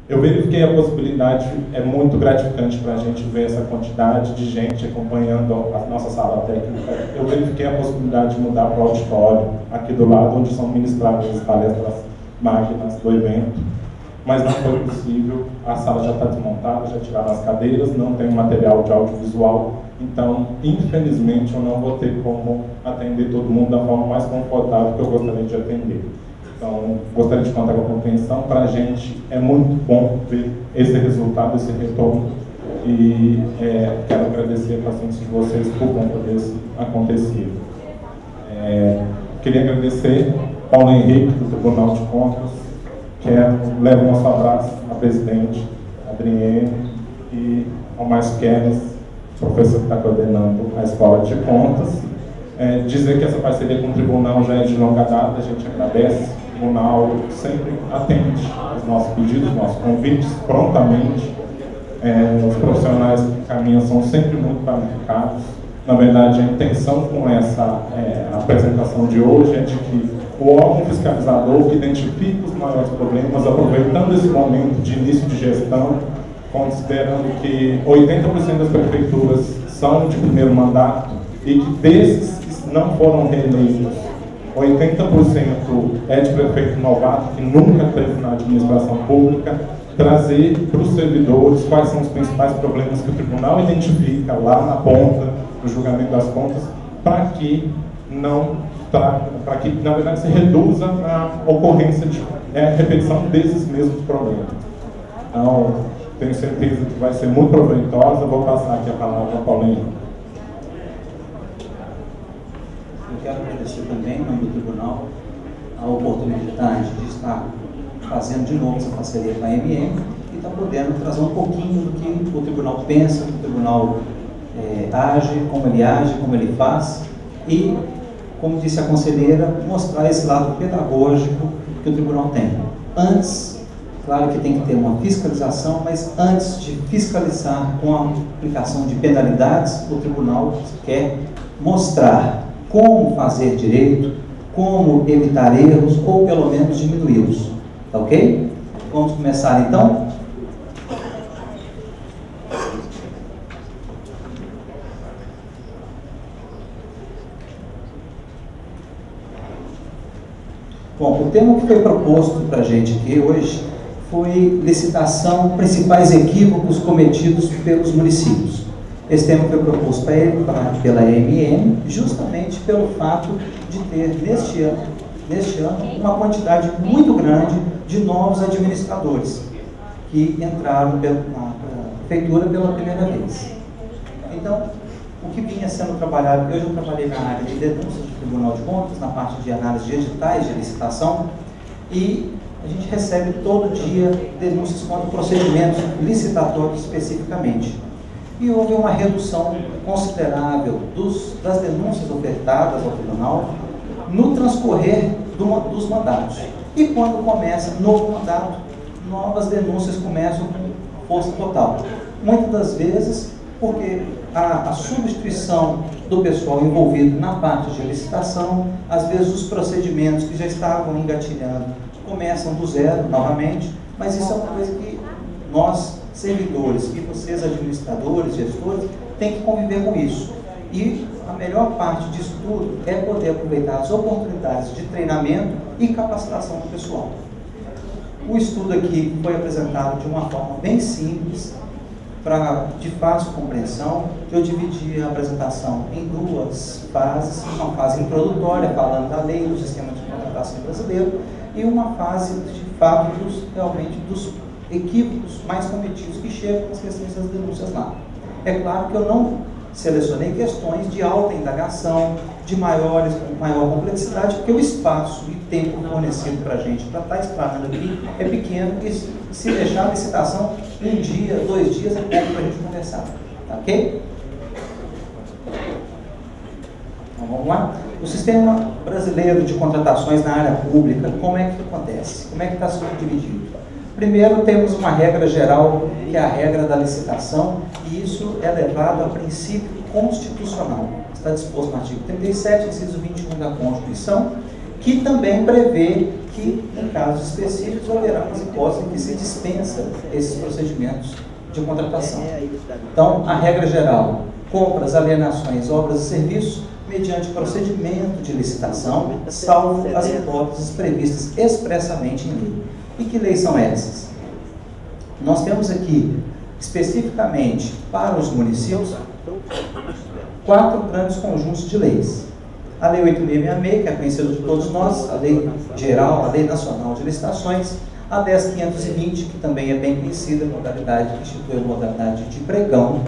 Eu verifiquei a possibilidade, é muito gratificante para a gente ver essa quantidade de gente acompanhando a nossa sala técnica. Eu verifiquei a possibilidade de mudar para o auditório, aqui do lado, onde são ministradas as palestras magnas do evento, mas não foi possível. A sala já está desmontada, já tiraram as cadeiras, não tem material de audiovisual, então, infelizmente, eu não vou ter como atender todo mundo da forma mais confortável que eu gostaria de atender. Então, gostaria de contar com a compreensão. Para a gente é muito bom ver esse resultado, esse retorno. E quero agradecer a paciência de vocês por conta desse acontecido. Queria agradecer Paulo Henrique, do Tribunal de Contas. Levo o nosso abraço à presidente, Adriene, e ao Márcio Keres, professor que está coordenando a Escola de Contas. Dizer que essa parceria com o Tribunal já é de longa data, a gente agradece. O Tribunal sempre atende aos nossos pedidos, aos nossos convites, prontamente. Os profissionais que caminham são sempre muito qualificados. Na verdade, a intenção com essa apresentação de hoje é de que o órgão fiscalizador que identifica os maiores problemas, aproveitando esse momento de início de gestão, considerando que 80% das prefeituras são de primeiro mandato e que desses que não foram reeleitos, 80% é de prefeito novato, que nunca teve na administração pública, trazer para os servidores quais são os principais problemas que o tribunal identifica lá na ponta, no julgamento das contas, para que, na verdade, se reduza a ocorrência de repetição desses mesmos problemas. Então, tenho certeza que vai ser muito proveitosa. Vou passar aqui a palavra para o Paulinho. Eu quero agradecer também, em nome do Tribunal, a oportunidade de estar fazendo de novo essa parceria com a MM e estar podendo trazer um pouquinho do que o Tribunal pensa, que o Tribunal age, como ele faz e, como disse a conselheira, mostrar esse lado pedagógico que o Tribunal tem. Antes, claro que tem que ter uma fiscalização, mas antes de fiscalizar com a aplicação de penalidades, o Tribunal quer mostrar como fazer direito, como evitar erros ou pelo menos diminuí-los. Tá ok? Vamos começar então? Bom, o tema que foi proposto para a gente aqui hoje foi licitação, principais equívocos cometidos pelos municípios. Esse tema foi proposto pela EMM, justamente pelo fato de ter, neste ano, uma quantidade muito grande de novos administradores que entraram na prefeitura pela primeira vez. Então, o que vinha sendo trabalhado, eu já trabalhei na área de denúncias do Tribunal de Contas, na parte de análise de editais de licitação, e a gente recebe todo dia denúncias contra procedimentos licitatórios especificamente. E houve uma redução considerável das denúncias ofertadas ao Tribunal no transcorrer dos mandatos. E quando começa novo mandato, novas denúncias começam com força total. Muitas das vezes, porque a substituição do pessoal envolvido na parte de licitação, às vezes os procedimentos que já estavam engatilhando começam do zero novamente, mas isso é uma coisa que nós, servidores, e vocês, administradores, gestores, têm que conviver com isso. E a melhor parte disso tudo é poder aproveitar as oportunidades de treinamento e capacitação do pessoal. O estudo aqui foi apresentado de uma forma bem simples, de fácil compreensão. Eu dividi a apresentação em duas fases, uma fase introdutória, falando da lei, do sistema de contratação brasileiro, e uma fase de fato dos equívocos mais cometidos que chegam às questões das denúncias lá. É claro que eu não selecionei questões de alta indagação, de maior complexidade, porque o espaço e tempo fornecido para a gente para estar explanando aqui é pequeno, e se deixar a licitação, um dia, 2 dias é pouco para a gente conversar. Tá ok? Então vamos lá? O sistema brasileiro de contratações na área pública, como é que acontece? Como é que está sendo dividido? Primeiro, temos uma regra geral, que é a regra da licitação, e isso é levado a princípio constitucional. Está disposto no artigo 37, inciso 21 da Constituição, que também prevê que, em casos específicos, haverá umas hipóteses em que se dispensa esses procedimentos de contratação. Então, a regra geral, compras, alienações, obras e serviços, mediante procedimento de licitação, salvo as hipóteses previstas expressamente em lei. E que leis são essas? Nós temos aqui, especificamente para os municípios, 4 grandes conjuntos de leis. A Lei 8.666, que é conhecida de todos nós, a Lei Geral, a Lei Nacional de Licitações, a 10.520, que também é bem conhecida, modalidade, que institui a modalidade de pregão,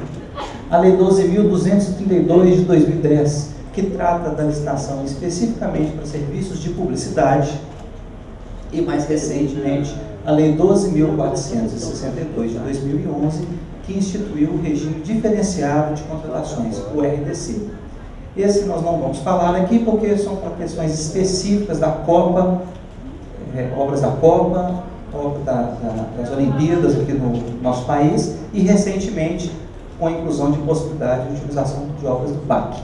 a Lei 12.232 de 2010, que trata da licitação especificamente para serviços de publicidade, e mais recentemente, a Lei 12.462 de 2011, que instituiu o regime diferenciado de contratações, o RDC. Esse nós não vamos falar aqui porque são para questões específicas da Copa, obras da Copa, obras das Olimpíadas aqui no nosso país e recentemente com a inclusão de possibilidade de utilização de obras do PAC.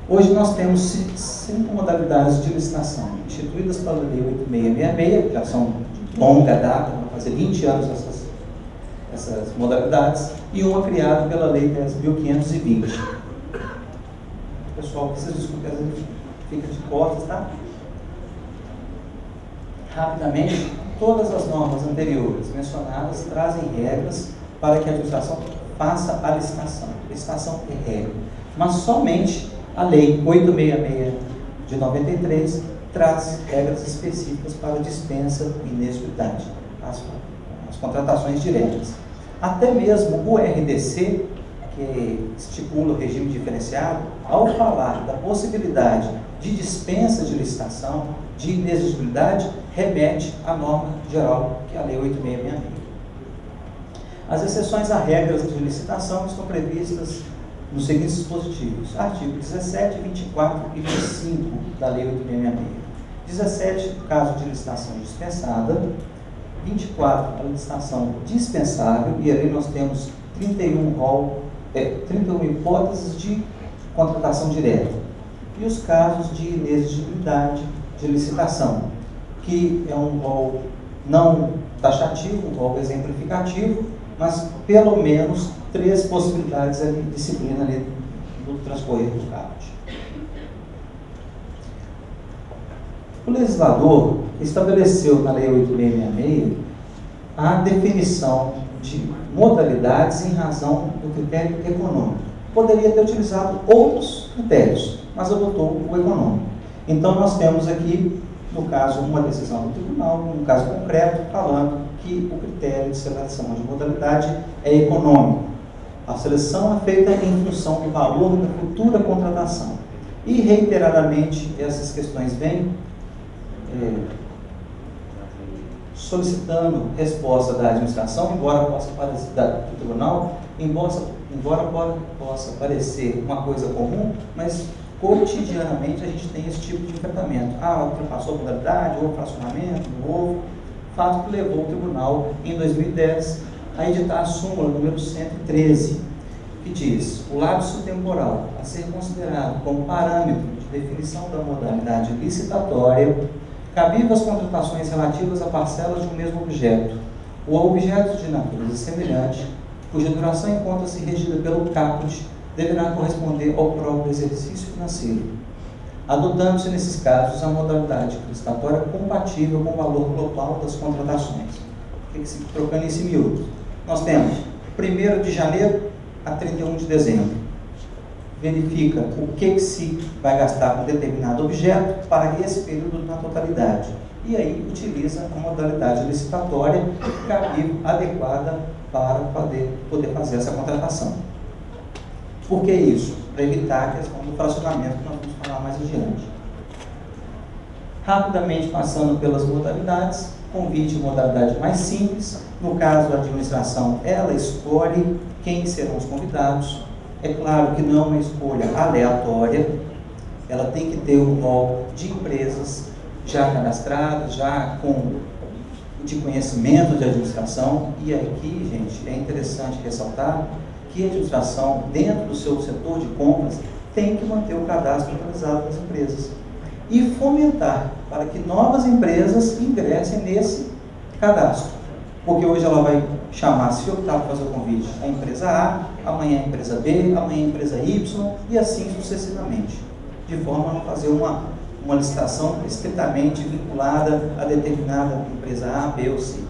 Hoje nós temos 5 modalidades de licitação instituídas pela Lei 8.666, já são de longa data, vão fazer 20 anos essas modalidades, e uma criada pela Lei 10.520. Pessoal, vocês desculpem, às vezes fica de costas, tá? Rapidamente, todas as normas anteriores mencionadas trazem regras para que a administração faça a licitação. Licitação é regra, mas somente a Lei 8.666 de 93 traz regras específicas para dispensa e inexecuidade, as contratações diretas. Até mesmo o RDC, que estipula o regime diferenciado, ao falar da possibilidade de dispensa de licitação, de inexigibilidade, remete à norma geral, que é a Lei 8.666. As exceções a regras de licitação estão previstas nos seguintes dispositivos: artigo 17, 24 e 25 da Lei 8.666. 17, caso de licitação dispensada; 24, a licitação dispensável, e ali nós temos 31 hipóteses de contratação direta. E os casos de inexigibilidade de licitação, que é um rol não taxativo, um rol exemplificativo, mas pelo menos 3 possibilidades de disciplina ali do transcorrer do CAPT. O legislador estabeleceu na Lei 8.666 a definição de modalidades em razão do critério econômico. Poderia ter utilizado outros critérios, mas adotou o econômico. Então nós temos aqui, no caso, uma decisão do tribunal, num caso concreto, falando que o critério de seleção de modalidade é econômico. A seleção é feita em função do valor da futura contratação. E reiteradamente essas questões vêm solicitando resposta da administração, embora possa parecer do tribunal, embora possa parecer uma coisa comum, mas cotidianamente a gente tem esse tipo de enfrentamento. Ultrapassou a modalidade, houve fracionamento, não houve. Fato que levou o tribunal, em 2010, a editar a súmula número 113, que diz: o lapso temporal a ser considerado como parâmetro de definição da modalidade licitatória cabível às contratações relativas a parcelas de um mesmo objeto, ou a objetos de natureza semelhante, cuja duração encontra-se regida pelo caput, deverá corresponder ao próprio exercício financeiro, adotando-se nesses casos a modalidade licitatória compatível com o valor global das contratações. O que se trocando esse miúdo? Nós temos 1º de janeiro a 31 de dezembro. Verifica o que se vai gastar com determinado objeto para esse período na totalidade. E aí utiliza a modalidade licitatória cabível, adequada para poder fazer essa contratação. Por que isso? Para evitar a questão do fracionamento que nós vamos falar mais adiante. Rapidamente passando pelas modalidades, convite modalidade mais simples. No caso, a administração, ela escolhe quem serão os convidados. É claro que não é uma escolha aleatória, ela tem que ter um rol de empresas já cadastradas, já de conhecimento de administração. E aqui, gente, é interessante ressaltar que a administração, dentro do seu setor de compras, tem que manter o cadastro atualizado das empresas e fomentar para que novas empresas ingressem nesse cadastro. Porque hoje ela vai chamar, se optar por fazer o convite, a empresa A, amanhã a empresa B, amanhã a empresa Y e assim sucessivamente, de forma a não fazer uma licitação estritamente vinculada a determinada empresa A, B ou C.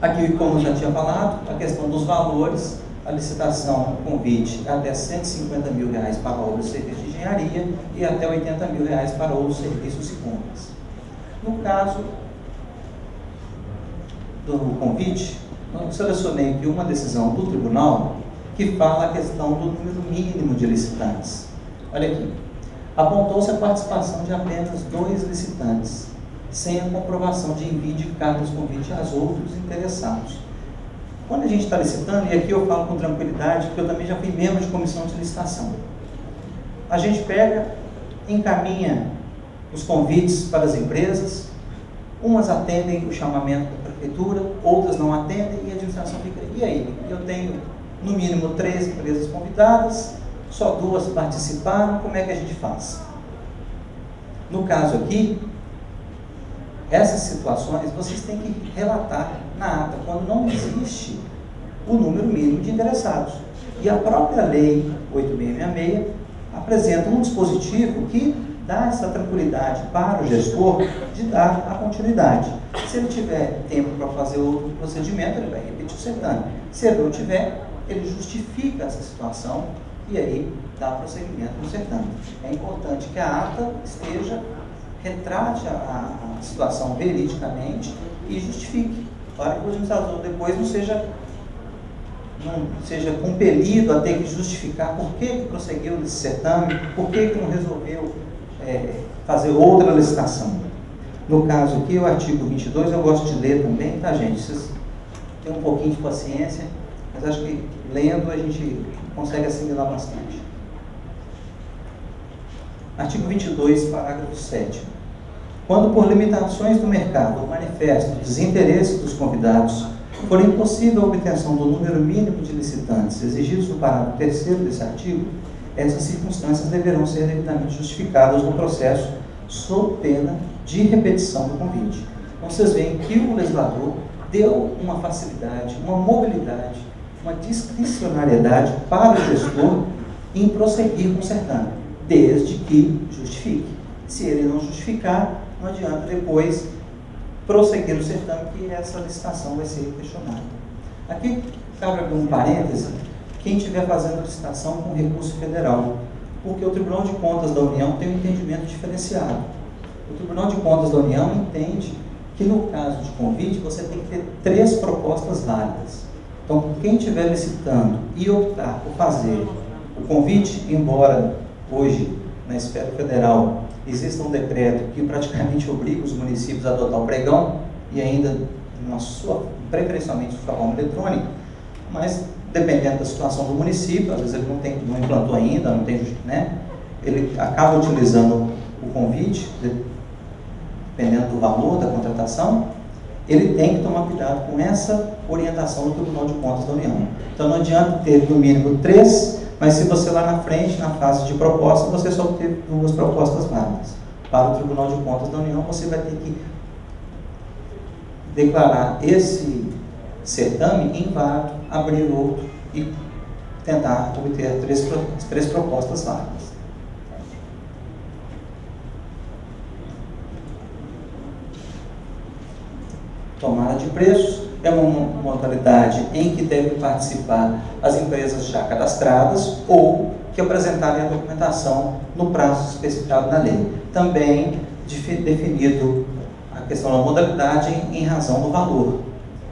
Aqui, como eu já tinha falado, a questão dos valores, a licitação, o convite é até R$150 mil para obras e serviços de engenharia e até R$80 mil para outros serviços e compras. No caso do convite, eu selecionei aqui uma decisão do tribunal que fala a questão do número mínimo de licitantes. Olha aqui, apontou-se a participação de apenas 2 licitantes, sem a comprovação de envio de cartas de convite aos outros interessados. Quando a gente está licitando, e aqui eu falo com tranquilidade, porque eu também já fui membro de comissão de licitação, a gente pega, encaminha os convites para as empresas, umas atendem o chamamento da prefeitura, outras não atendem e a administração fica, e aí? Eu tenho no mínimo 3 empresas convidadas, só 2 participaram, como é que a gente faz? No caso aqui, essas situações vocês têm que relatar na ata, quando não existe o número mínimo de interessados. E a própria lei 8666 apresenta um dispositivo que dá essa tranquilidade para o gestor de dar a continuidade. Se ele tiver tempo para fazer o procedimento, ele vai repetir o certame. Se ele não tiver, ele justifica essa situação e aí dá prosseguimento no certame. É importante que a ata retrate a situação veridicamente e justifique, para que o administrador depois não seja compelido a ter que justificar por que prosseguiu nesse certame, por que não resolveu fazer outra licitação. No caso aqui, o artigo 22, eu gosto de ler também, tá, gente? Vocês têm um pouquinho de paciência, mas acho que lendo a gente consegue assimilar bastante. Artigo 22, parágrafo 7. Quando por limitações do mercado ou manifesto desinteresse dos convidados, for impossível a obtenção do número mínimo de licitantes exigidos no parágrafo 3º desse artigo, essas circunstâncias deverão ser devidamente justificadas no processo, sob pena de repetição do convite. Então, vocês veem que o legislador deu uma facilidade, uma mobilidade, uma discricionariedade para o gestor em prosseguir com o certame, desde que justifique. Se ele não justificar, não adianta depois prosseguir no certame, que essa licitação vai ser questionada. Aqui cabe abrir um parêntese, quem estiver fazendo licitação com recurso federal, porque o Tribunal de Contas da União tem um entendimento diferenciado. O Tribunal de Contas da União entende que no caso de convite você tem que ter 3 propostas válidas. Então, quem estiver licitando e optar por fazer o convite, embora hoje na esfera federal exista um decreto que praticamente obriga os municípios a adotar o pregão e ainda preferencialmente sua forma eletrônica, mas dependendo da situação do município, às vezes ele não implantou ainda, não tem, né? Ele acaba utilizando o convite, dependendo do valor da contratação, ele tem que tomar cuidado com essa orientação do Tribunal de Contas da União. Então não adianta ter no mínimo 3, mas se você lá na frente, na fase de proposta, você só ter 2 propostas válidas. Para o Tribunal de Contas da União, você vai ter que declarar esse certame inválido, abrir outro e tentar obter 3 propostas válidas. Tomada de preços é uma modalidade em que devem participar as empresas já cadastradas ou que apresentarem a documentação no prazo especificado na lei. Também definido a questão da modalidade em razão do valor.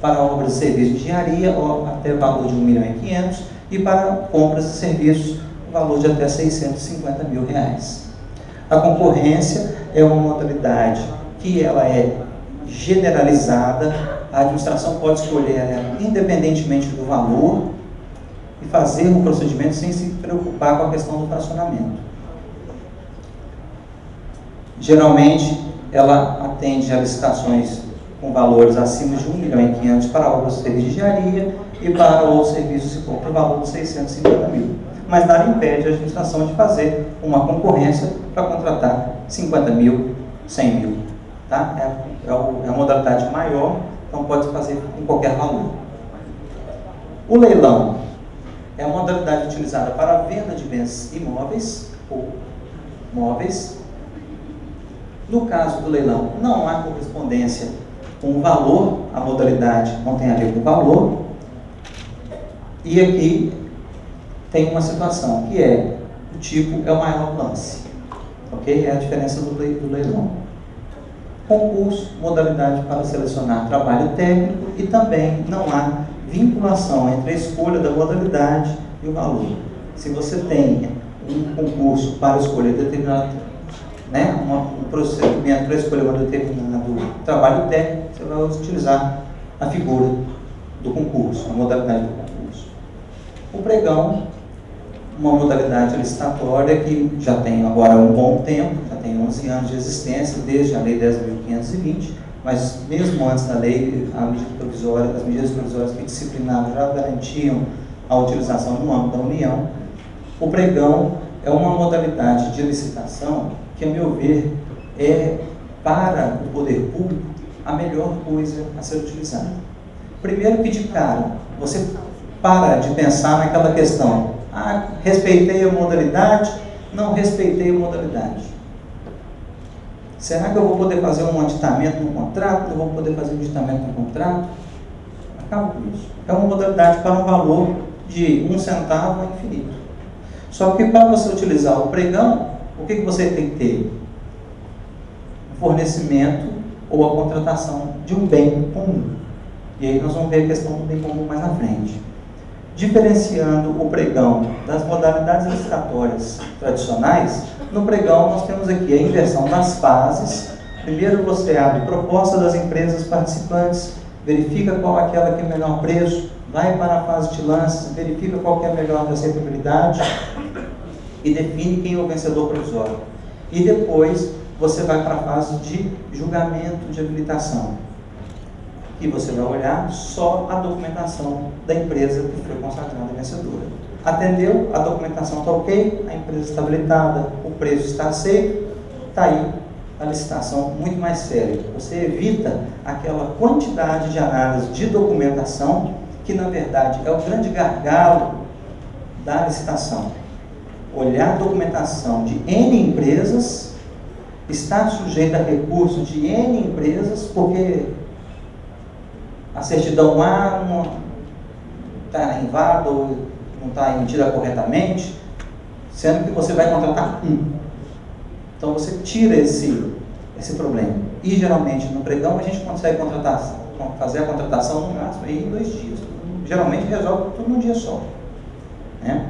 Para obras e serviços de engenharia, até valor de R$ 1.500.000 e para compras e serviços, valor de até R$ 650 mil. A concorrência é uma modalidade que ela é generalizada, a administração pode escolher ela independentemente do valor e fazer um procedimento sem se preocupar com a questão do fracionamento. Geralmente, ela atende a licitações com valores acima de R$ 1.500.000 para obras e serviços de engenharia e para outros serviços se for por valor de R$ 650 mil. mas nada impede a administração de fazer uma concorrência para contratar 50 mil, 100 mil. Tá? É a modalidade maior, então pode fazer em qualquer valor. O leilão é a modalidade utilizada para a venda de bens imóveis ou móveis. No caso do leilão, não há correspondência com o valor, a modalidade não tem a ver com o valor. E aqui tem uma situação que é, o tipo é o maior lance. Ok? É a diferença do leilão. Concurso, modalidade para selecionar trabalho técnico e também não há vinculação entre a escolha da modalidade e o valor. Se você tem um concurso para escolher determinado, um procedimento para escolher um determinado trabalho técnico, você vai utilizar a figura do concurso, a modalidade do concurso. O pregão, uma modalidade licitatória que já tem agora um bom tempo, já tem 11 anos de existência, desde a Lei 10.520, mas mesmo antes da lei, as medidas provisórias que disciplinavam já garantiam a utilização no âmbito da União. O pregão é uma modalidade de licitação que, a meu ver, é, para o poder público, a melhor coisa a ser utilizada. Primeiro que, de cara, você para de pensar naquela questão: respeitei a modalidade, não respeitei a modalidade. Será que eu vou poder fazer um aditamento no contrato? Não vou poder fazer um aditamento no contrato? Acaba com isso. É uma modalidade para um valor de 1 centavo a infinito. Só que para você utilizar o pregão, o que você tem que ter? O fornecimento ou a contratação de um bem comum. E aí nós vamos ver a questão do bem comum mais na frente. Diferenciando o pregão das modalidades licitatórias tradicionais, no pregão nós temos aqui a inversão das fases. Primeiro você abre proposta das empresas participantes, verifica qual é aquela que é o menor preço, vai para a fase de lances, verifica qual que é a melhor aceitabilidade e define quem é o vencedor provisório. E depois você vai para a fase de julgamento de habilitação. E você vai olhar só a documentação da empresa que foi consagrada vencedora. Atendeu, a documentação está ok, a empresa está habilitada, o preço está aceito, está aí a licitação muito mais séria. Você evita aquela quantidade de análise de documentação que, na verdade, é o grande gargalo da licitação. Olhar a documentação de N empresas, estar sujeito a recurso de N empresas, porque a certidão A não está inválida ou não está emitida corretamente, sendo que você vai contratar um. Então você tira esse problema. E geralmente no pregão a gente consegue fazer a contratação no máximo aí em 2 dias. Geralmente resolve tudo num dia só. Né?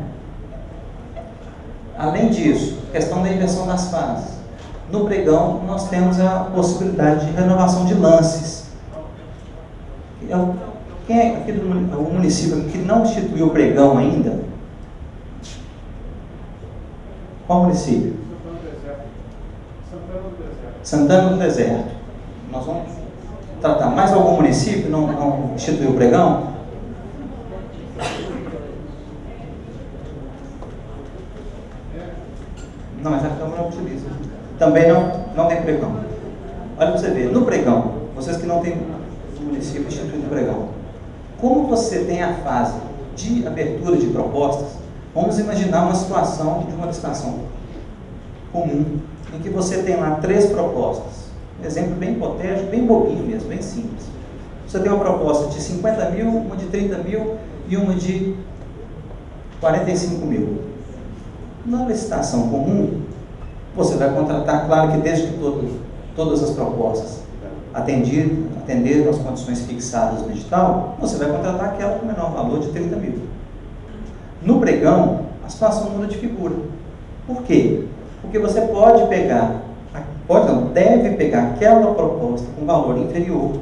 Além disso, questão da inversão das fases. No pregão nós temos a possibilidade de renovação de lances. Quem é aqui do município que não instituiu o pregão ainda? Qual município? Santana do Deserto. Nós vamos tratar. Mais algum município não instituiu o pregão? Não, mas a Câmara não utiliza. Também não tem pregão. Olha para você ver, no pregão, vocês que não têm município instituído o pregão, como você tem a fase de abertura de propostas, vamos imaginar uma situação de uma licitação comum, em que você tem lá 3 propostas. Um exemplo bem hipotético, bem bobinho mesmo, bem simples. Você tem uma proposta de 50 mil, uma de 30 mil e uma de 45 mil. Na licitação comum, você vai contratar, claro que desde que todas as propostas atenderam as condições fixadas no edital, você vai contratar aquela com menor valor de 30 mil. No pregão, a situação muda de figura. Por quê? Porque você deve pegar aquela proposta com valor inferior,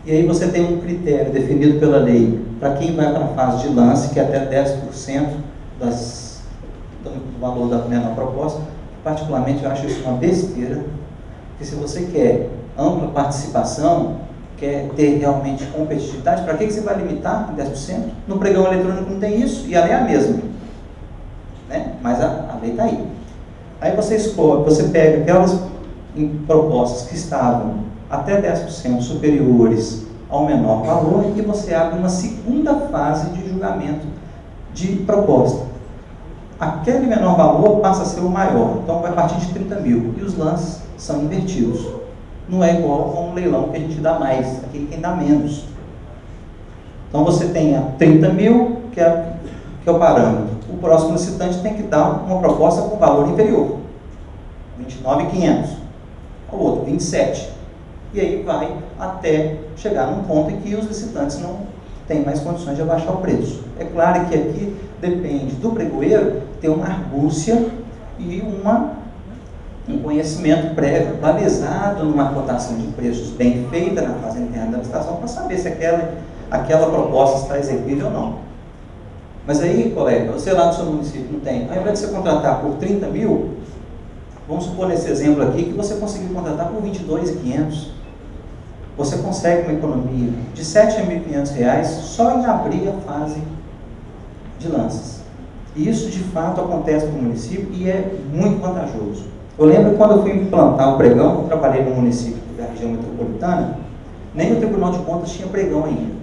e aí você tem um critério definido pela lei para quem vai para a fase de lance, que é até 10% do valor da menor proposta. Particularmente eu acho isso uma besteira, porque se você quer ampla participação, quer ter realmente competitividade, para que você vai limitar em 10%? No pregão eletrônico não tem isso, e a lei é a mesma. né? Mas a lei está aí. Aí você escolhe, você pega aquelas propostas que estavam até 10% superiores ao menor valor e você abre uma segunda fase de julgamento de proposta. Aquele menor valor passa a ser o maior, então vai partir de 30 mil e os lances são invertidos. Não é igual a um leilão que a gente dá mais, aquele quem dá menos. Então você tem a 30 mil, que é o parâmetro. O próximo licitante tem que dar uma proposta com valor inferior, 29.500, o outro 27. E aí vai até chegar num ponto em que os licitantes não têm mais condições de abaixar o preço. É claro que aqui depende do pregoeiro ter uma argúcia e um conhecimento prévio, balizado numa cotação de preços bem feita na fase interna da licitação, para saber se aquela proposta está execuível ou não. Mas aí, colega, você lá no seu município não tem, ao invés de você contratar por 30 mil, vamos supor nesse exemplo aqui que você conseguiu contratar por 22.500. Você consegue uma economia de R$ 7.500 só em abrir a fase de lances. E isso de fato acontece no município e é muito vantajoso. Eu lembro quando eu fui implantar o pregão, eu trabalhei no município da região metropolitana, nem o Tribunal de Contas tinha pregão ainda.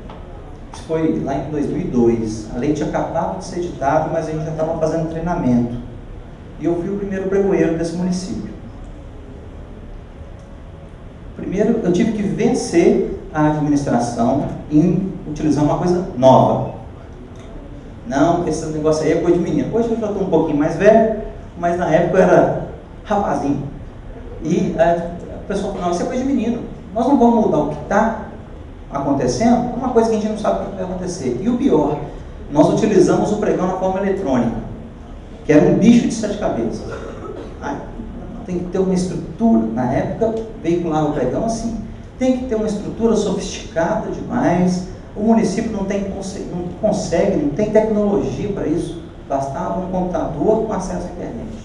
Isso foi lá em 2002. A lei tinha acabado de ser editada, mas a gente já estava fazendo treinamento. E eu fui o primeiro pregoeiro desse município. Primeiro, eu tive que vencer a administração em utilizar uma coisa nova. Não, esse negócio aí é coisa de menino. Hoje eu já estou um pouquinho mais velho, mas na época eu era rapazinho. E a pessoa falou, não, isso é coisa de menino. Nós não vamos mudar o que está acontecendo, é uma coisa que a gente não sabe o que vai acontecer. E o pior, nós utilizamos o pregão na forma eletrônica, que era um bicho de 7 cabeças. Tem que ter uma estrutura, na época, veicular o pregão assim, tem que ter uma estrutura sofisticada demais, o município não consegue, não tem tecnologia para isso, bastava um computador com acesso à internet.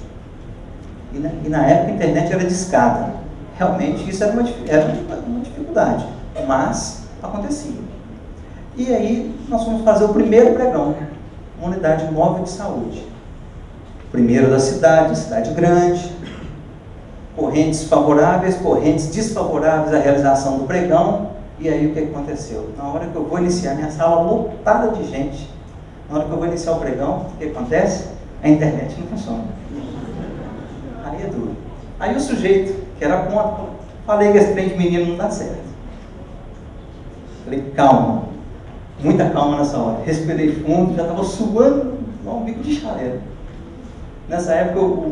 E na época a internet era discada, realmente isso era uma dificuldade, mas acontecia. E aí nós fomos fazer o primeiro pregão, uma unidade móvel de saúde. Primeiro da cidade grande, correntes favoráveis, correntes desfavoráveis à realização do pregão. E aí o que aconteceu? Na hora que eu vou iniciar, minha sala lotada de gente, na hora que eu vou iniciar o pregão, o que acontece? A internet não funciona. Aí é duro. Aí o sujeito, que era contra, falei que esse trem de menino não dá certo. Falei, calma, muita calma nessa hora. Respirei fundo, já estava suando igual um bico de chaleira. Nessa época,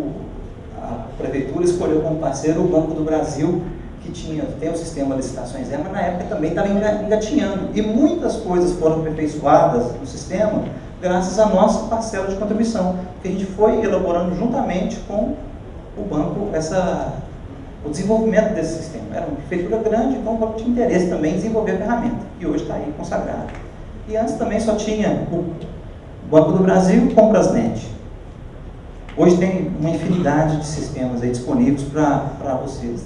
a prefeitura escolheu como parceiro o Banco do Brasil, que tem o sistema de licitações, mas na época também estava engatinhando. E muitas coisas foram aperfeiçoadas no sistema graças à nossa parcela de contribuição, que a gente foi elaborando juntamente com o banco o desenvolvimento desse sistema. Era uma prefeitura grande, então o banco tinha interesse também em desenvolver a ferramenta, que hoje está aí consagrado. E antes também só tinha o Banco do Brasil e Comprasnet. Hoje tem uma infinidade de sistemas aí disponíveis para vocês.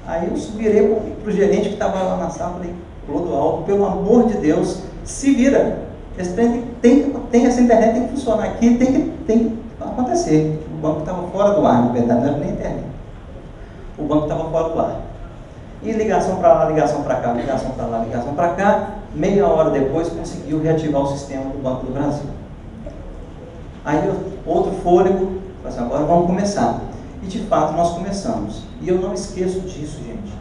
Aí eu virei para o gerente que estava lá na sala e falei, Clodoaldo, pelo amor de Deus, se vira. Essa internet tem que funcionar aqui, tem que acontecer. O banco estava fora do ar, na verdade, não era nem internet. O banco estava fora do ar. E ligação para lá, ligação para cá, ligação para lá, ligação para cá. Meia hora depois conseguiu reativar o sistema do Banco do Brasil. Aí outro fôlego, assim, agora vamos começar. E de fato nós começamos. E eu não esqueço disso, gente,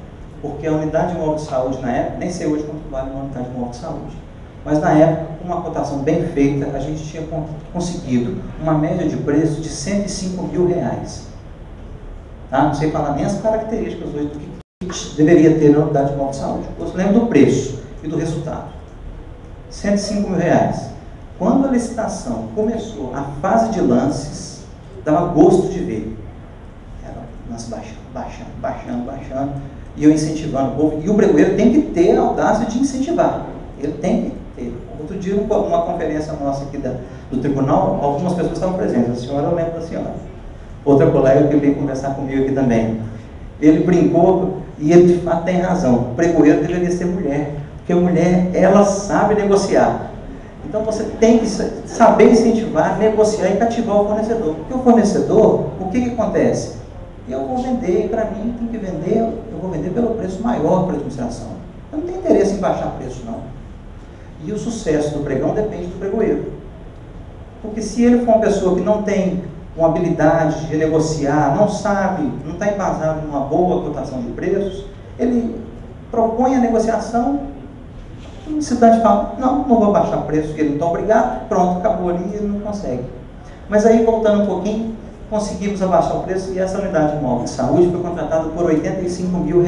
porque a unidade móvel de saúde na época, nem sei hoje quanto vale uma unidade móvel de saúde, mas na época, com uma cotação bem feita, a gente tinha conseguido uma média de preço de R$ 105.000. Tá? Não sei falar nem as características hoje do que deveria ter na unidade móvel de saúde. Eu lembro do preço e do resultado. R$ 105.000. Quando a licitação começou, a fase de lances, dava gosto de ver. Era lance baixando, e eu incentivando o povo. E o pregoeiro tem que ter a audácia de incentivar. Ele tem que ter. Outro dia, numa conferência nossa aqui do tribunal, algumas pessoas estavam presentes. A senhora, eu lembro da senhora. Outra colega que veio conversar comigo aqui também. Ele brincou, e ele de fato tem razão. O pregoeiro deveria ser mulher. Porque a mulher, ela sabe negociar. Então você tem que saber incentivar, negociar e cativar o fornecedor. Porque o fornecedor, o que acontece? Eu vou vender, para mim tem que vender, eu vou vender pelo preço maior para a administração. Eu não tenho interesse em baixar preço, não. E o sucesso do pregão depende do pregoeiro. Porque se ele for uma pessoa que não tem uma habilidade de negociar, não sabe, não está embasado numa boa cotação de preços, ele propõe a negociação, o licitante fala, não vou baixar preço, ele não está obrigado, pronto, acabou ali, ele não consegue. Mas aí, voltando um pouquinho, conseguimos abaixar o preço e essa unidade móvel de saúde foi contratada por R$85 mil.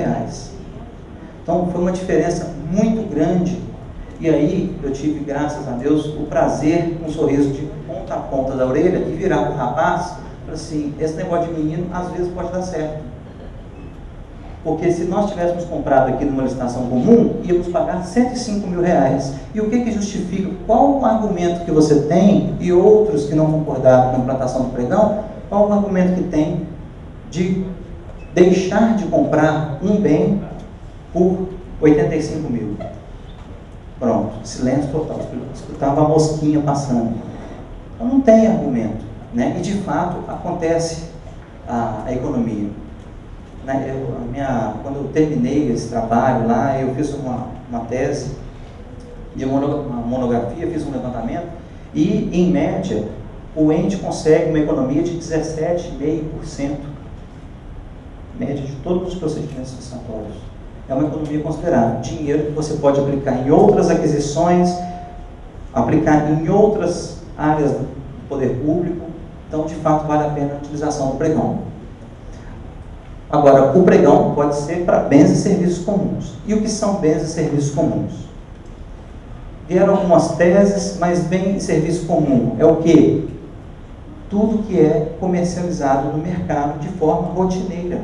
Então, foi uma diferença muito grande. E aí, eu tive, graças a Deus, o prazer, um sorriso de ponta a ponta da orelha, e virar para o rapaz, falar assim, esse negócio de menino, às vezes pode dar certo. Porque se nós tivéssemos comprado aqui numa licitação comum, íamos pagar R$105 mil. E o que justifica? Qual o argumento que você tem, e outros que não concordaram com a implantação do pregão, qual o argumento que tem de deixar de comprar um bem por R$85 mil? Pronto, silêncio total, escutava a mosquinha passando. Então não tem argumento, né? E de fato acontece a economia. Quando eu terminei esse trabalho lá, eu fiz uma tese, uma monografia, fiz um levantamento, e em média o ente consegue uma economia de 17,5%, média de todos os procedimentos licitatórios. É uma economia considerável. Dinheiro que você pode aplicar em outras aquisições, aplicar em outras áreas do poder público. Então, de fato, vale a pena a utilização do pregão. Agora, o pregão pode ser para bens e serviços comuns. E o que são bens e serviços comuns? Vieram algumas teses, mas bem e serviço comum é o quê? Tudo que é comercializado no mercado de forma rotineira.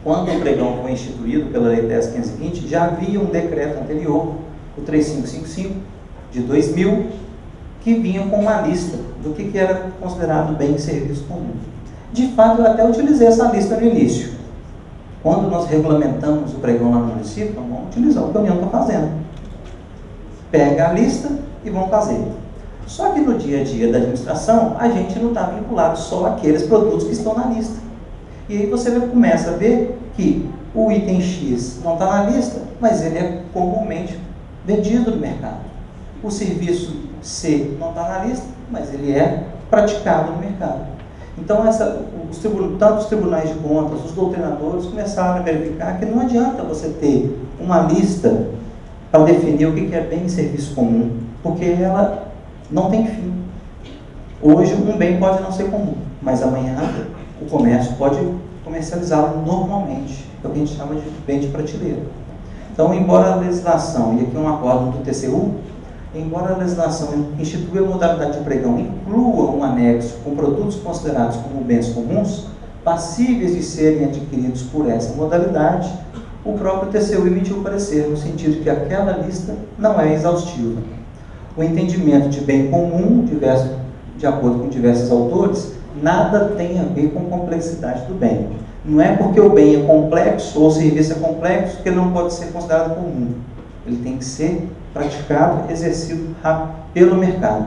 Quando o pregão foi instituído pela Lei 10.520, já havia um decreto anterior, o 3555, de 2000, que vinha com uma lista do que era considerado bem e serviço comum. De fato, eu até utilizei essa lista no início. Quando nós regulamentamos o pregão lá no município, vamos utilizar o que a União está fazendo. Pega a lista e vamos fazer. Só que no dia a dia da administração, a gente não está vinculado só àqueles produtos que estão na lista. E aí você começa a ver que o item X não está na lista, mas ele é comumente vendido no mercado. O serviço C não está na lista, mas ele é praticado no mercado. Então, tanto os tribunais de contas, os doutrinadores começaram a verificar que não adianta você ter uma lista para definir o que é bem e serviço comum, porque ela não tem fim. Hoje, um bem pode não ser comum, mas amanhã o comércio pode comercializá-lo normalmente, é o que a gente chama de bem de prateleira. Então, embora a legislação, e aqui um acórdão do TCU, embora a legislação institua a modalidade de pregão, inclua um anexo com produtos considerados como bens comuns, passíveis de serem adquiridos por essa modalidade, o próprio TCU emitiu o parecer, no sentido de que aquela lista não é exaustiva. O entendimento de bem comum, de acordo com diversos autores, nada tem a ver com complexidade do bem. Não é porque o bem é complexo ou o serviço é complexo que ele não pode ser considerado comum. Ele tem que ser praticado, exercido pelo mercado.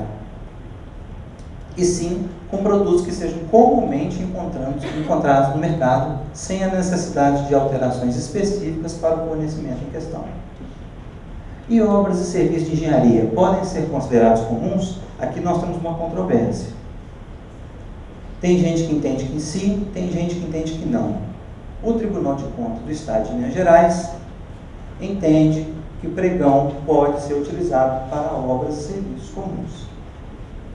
E sim, com produtos que sejam comumente encontrados no mercado, sem a necessidade de alterações específicas para o fornecimento em questão. E obras e serviços de engenharia podem ser considerados comuns? Aqui nós temos uma controvérsia. Tem gente que entende que sim, tem gente que entende que não. O Tribunal de Contas do Estado de Minas Gerais entende que o pregão pode ser utilizado para obras e serviços comuns.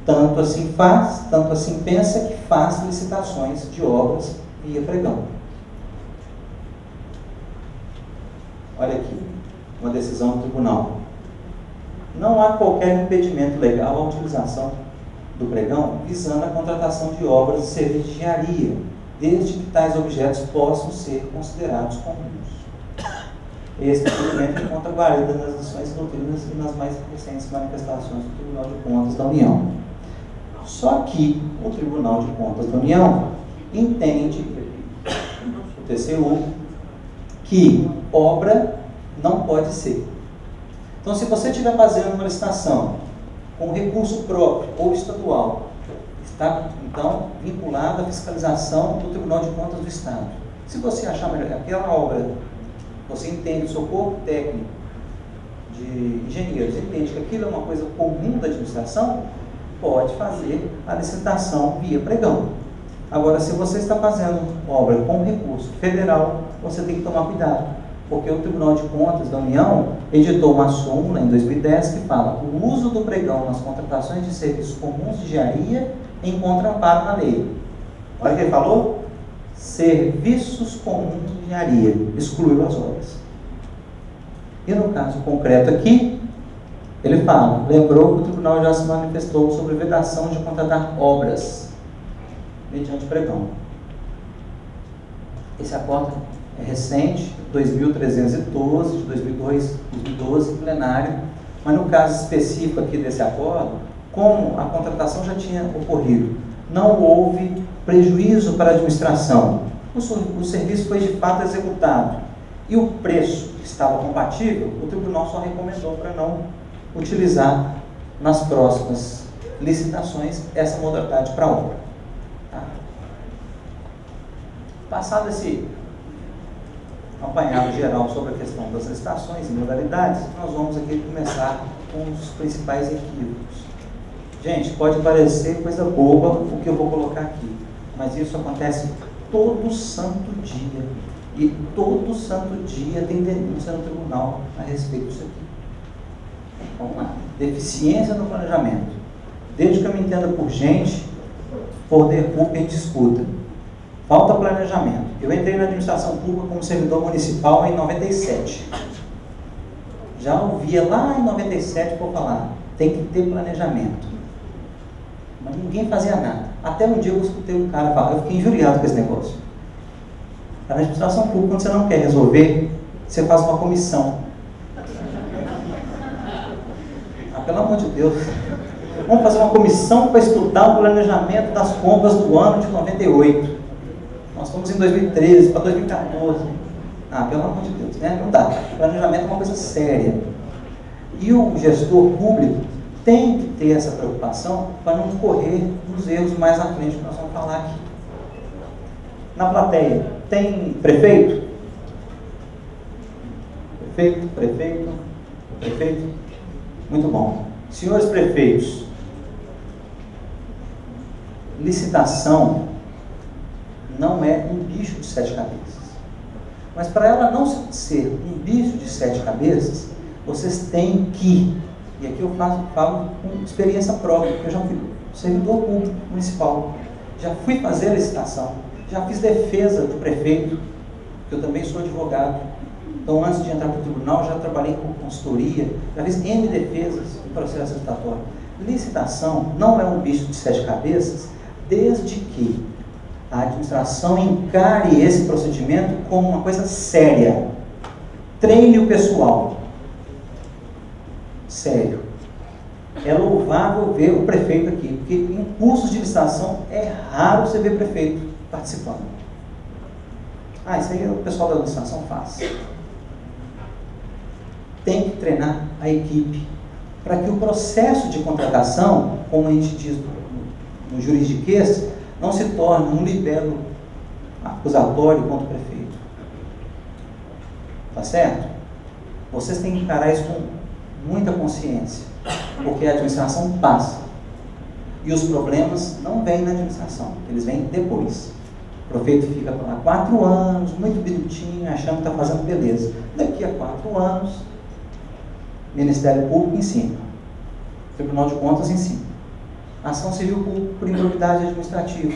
Tanto assim faz, tanto assim pensa que faz licitações de obras via pregão. Olha aqui, uma decisão do tribunal. Não há qualquer impedimento legal à utilização do pregão visando a contratação de obras e serviços de engenharia, desde que tais objetos possam ser considerados comuns. Esse entendimento encontra guarida nas lições e doutrinas e nas mais recentes manifestações do Tribunal de Contas da União. Só que o Tribunal de Contas da União entende, o TCU, que obra não pode ser. Então, se você estiver fazendo uma licitação com recurso próprio ou estadual, está, então, vinculado à fiscalização do Tribunal de Contas do Estado. Se você achar melhor que aquela obra, você entende, o seu corpo técnico de engenheiros entende que aquilo é uma coisa comum da administração, pode fazer a licitação via pregão. Agora, se você está fazendo obra com recurso federal, você tem que tomar cuidado, porque o Tribunal de Contas da União editou uma súmula em 2010 que fala: o uso do pregão nas contratações de serviços comuns de engenharia encontra amparo na lei. Olha o que ele falou: serviços comuns de engenharia, excluiu as obras. E no caso concreto aqui, ele fala: lembrou que o tribunal já se manifestou sobre vedação de contratar obras mediante pregão. Esse acordo é recente, 2312, de 2012, plenário, mas no caso específico aqui desse acordo, como a contratação já tinha ocorrido, não houve prejuízo para a administração, o serviço foi de fato executado e o preço estava compatível, o tribunal só recomendou para não utilizar nas próximas licitações essa modalidade para obra. Tá? Passado esse apanhado geral sobre a questão das licitações e modalidades, nós vamos aqui começar com os principais equívocos. Gente, pode parecer coisa boba o que eu vou colocar aqui, mas isso acontece todo santo dia. E todo santo dia tem denúncia no tribunal a respeito disso aqui. Vamos lá. Deficiência no planejamento. Desde que eu me entenda por gente, poder público a gente escuta. Falta planejamento. Eu entrei na administração pública como servidor municipal em 97. Já ouvia lá em 97 por falar, tem que ter planejamento. Mas ninguém fazia nada. Até um dia eu escutei um cara falar, eu fiquei injuriado com esse negócio. Na administração pública, quando você não quer resolver, você faz uma comissão. Pelo amor de Deus. Vamos fazer uma comissão para estudar o planejamento das compras do ano de 98. Nós estamos em 2013 para 2014. Pelo amor de Deus, né? Não dá. Planejamento é uma coisa séria. E o gestor público tem que ter essa preocupação para não correr dos erros mais à frente que nós vamos falar aqui. Na plateia, tem prefeito? Prefeito? Muito bom. Senhores prefeitos, licitação não é um bicho de 7 cabeças. Mas para ela não ser um bicho de 7 cabeças, vocês têm que, e aqui eu falo com experiência própria, porque eu já fui servidor público municipal, já fui fazer a licitação, já fiz defesa do prefeito, que eu também sou advogado. Então, antes de entrar para o tribunal, já trabalhei com consultoria, já fiz N defesas do processo licitatório. Licitação não é um bicho de 7 cabeças, desde que a administração encare esse procedimento como uma coisa séria. Treine o pessoal. Sério. É louvável ver o prefeito aqui, porque em cursos de licitação é raro você ver prefeito participando. Isso aí o pessoal da licitação faz. Tem que treinar a equipe para que o processo de contratação, como a gente diz no juridiquês, não se torne um libelo acusatório contra o prefeito. Tá certo? Vocês têm que encarar isso com muita consciência, porque a administração passa. E os problemas não vêm na administração, eles vêm depois. O prefeito fica lá 4 anos, muito bonitinho, achando que está fazendo beleza. Daqui a 4 anos, Ministério Público em cima, Tribunal de Contas em cima, ação civil por improbidade administrativa,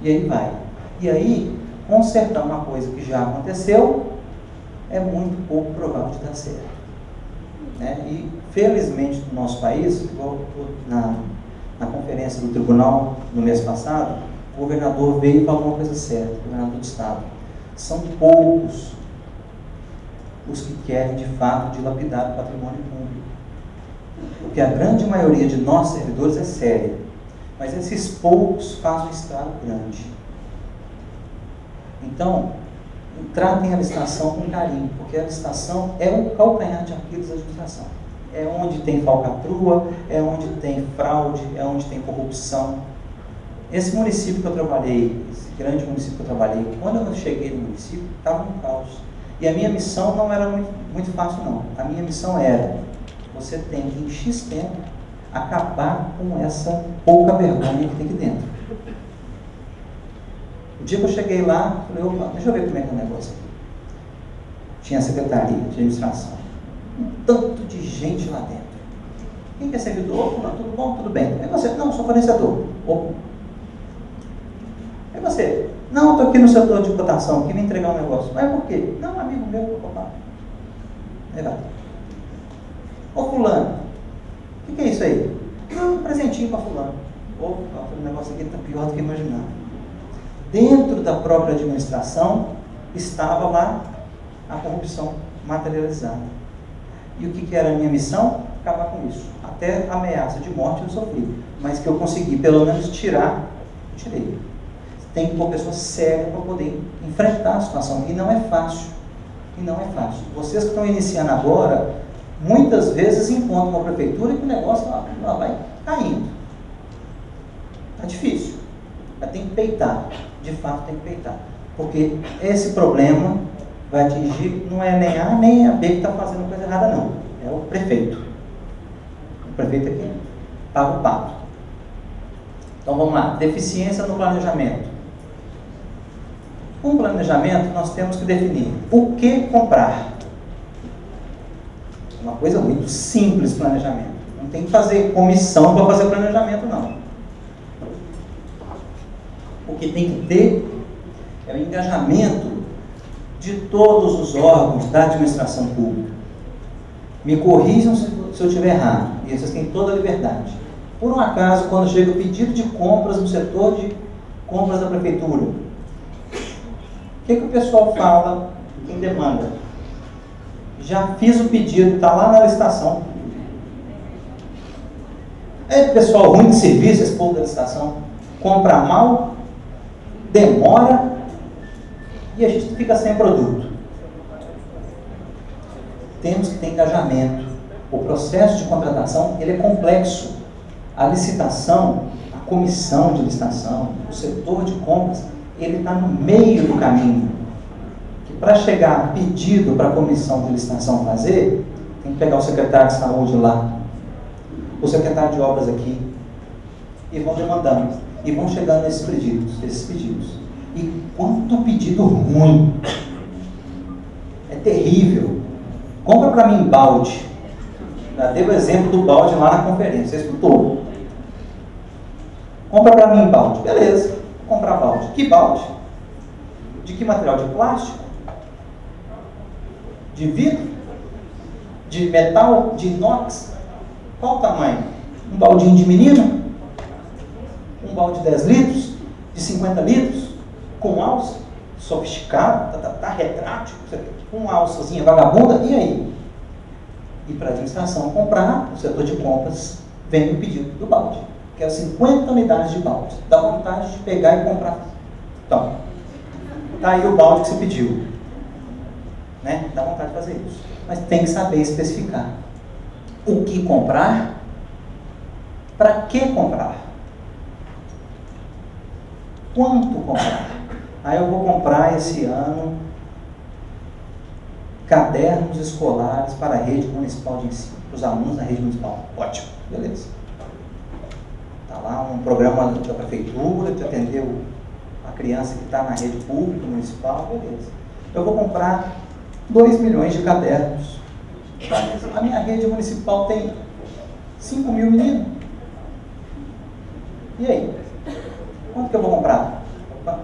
e aí vai. E aí, consertar uma coisa que já aconteceu é muito pouco provável de dar certo. Né? E, felizmente, no nosso país, na conferência do tribunal no mês passado, o governador veio e falou uma coisa certa, o governador do estado. São poucos os que querem, de fato, dilapidar o patrimônio público. Porque a grande maioria de nós, servidores, é séria. Mas esses poucos fazem um estrago grande. Então, tratem a licitação com carinho, porque a licitação é o calcanhar de Aquiles da administração. É onde tem falcatrua, é onde tem fraude, é onde tem corrupção. Esse município que eu trabalhei, esse grande município que eu trabalhei, quando eu cheguei no município, estava um caos. E a minha missão não era muito fácil, não. A minha missão era, você tem que, em X tempo, acabar com essa pouca vergonha que tem aqui dentro. O dia que eu cheguei lá, falei, opa, deixa eu ver como é que é o negócio aqui. Tinha a secretaria de administração. Um tanto de gente lá dentro. Quem que é servidor? Não, tudo bom? Tudo bem. É você? Não, sou fornecedor. Opa. É você? Não, estou aqui no setor de cotação, aqui me entregar um negócio. Mas por quê? Não, amigo meu, opa. Aí vai. Ô fulano, o que é isso aí? Não, um presentinho para fulano. Opa, o negócio aqui está pior do que imaginava. Dentro da própria administração estava lá a corrupção materializada. E o que era a minha missão? Acabar com isso. Até ameaça de morte eu sofri, mas que eu consegui pelo menos tirar, eu tirei. Tem que pôr pessoas sérias para poder enfrentar a situação, e não é fácil. E não é fácil. Vocês que estão iniciando agora, muitas vezes encontram uma prefeitura que o negócio ela vai caindo. Está difícil. Mas tem que peitar. De fato tem que peitar. Porque esse problema vai atingir, não é nem A nem a B que está fazendo coisa errada, não. É o prefeito. O prefeito aqui paga o pato. Então vamos lá. Deficiência no planejamento. Com o planejamento, nós temos que definir o que comprar. Uma coisa muito simples, planejamento. Não tem que fazer comissão para fazer planejamento, não. O que tem que ter é o engajamento de todos os órgãos da administração pública. Me corrijam se eu estiver errado, e vocês têm toda a liberdade. Por um acaso, quando chega o pedido de compras no setor de compras da prefeitura, o que o pessoal fala, quem demanda? Já fiz o pedido, está lá na licitação. É pessoal ruim de serviço, esse povo da licitação, compra mal, demora, e a gente fica sem produto. Temos que ter engajamento. O processo de contratação, ele é complexo. A licitação, a comissão de licitação, o setor de compras, ele está no meio do caminho. Que para chegar a pedido para a comissão de licitação fazer, tem que pegar o secretário de saúde lá, o secretário de obras aqui, e vão demandando, e vão chegando esses pedidos. E quanto pedido ruim! É terrível. Compra para mim balde. Já dei o exemplo do balde lá na conferência, você escutou. Compra para mim balde. Beleza, vou comprar balde. Que balde? De que material? De plástico? De vidro? De metal? De inox? Qual o tamanho? Um baldinho de menino? Um balde de 10 litros? De 50 litros? Com alça? Sofisticado? Tá retrátil? Com uma alçazinha vagabunda? E aí? E para a administração comprar, o setor de compras vem o pedido do balde. Quero 50 unidades de balde. Dá vontade de pegar e comprar. Então, tá aí o balde que você pediu. Né? Dá vontade de fazer isso. Mas tem que saber especificar. O que comprar? Para que comprar? Quanto comprar? Aí eu vou comprar esse ano cadernos escolares para a rede municipal de ensino, para os alunos da rede municipal. Ótimo, beleza. Está lá um programa da prefeitura de atender a criança que está na rede pública municipal, beleza. Eu vou comprar 2 milhões de cadernos. A minha rede municipal tem 5 mil meninos. E aí? Quanto que eu vou comprar? Opa.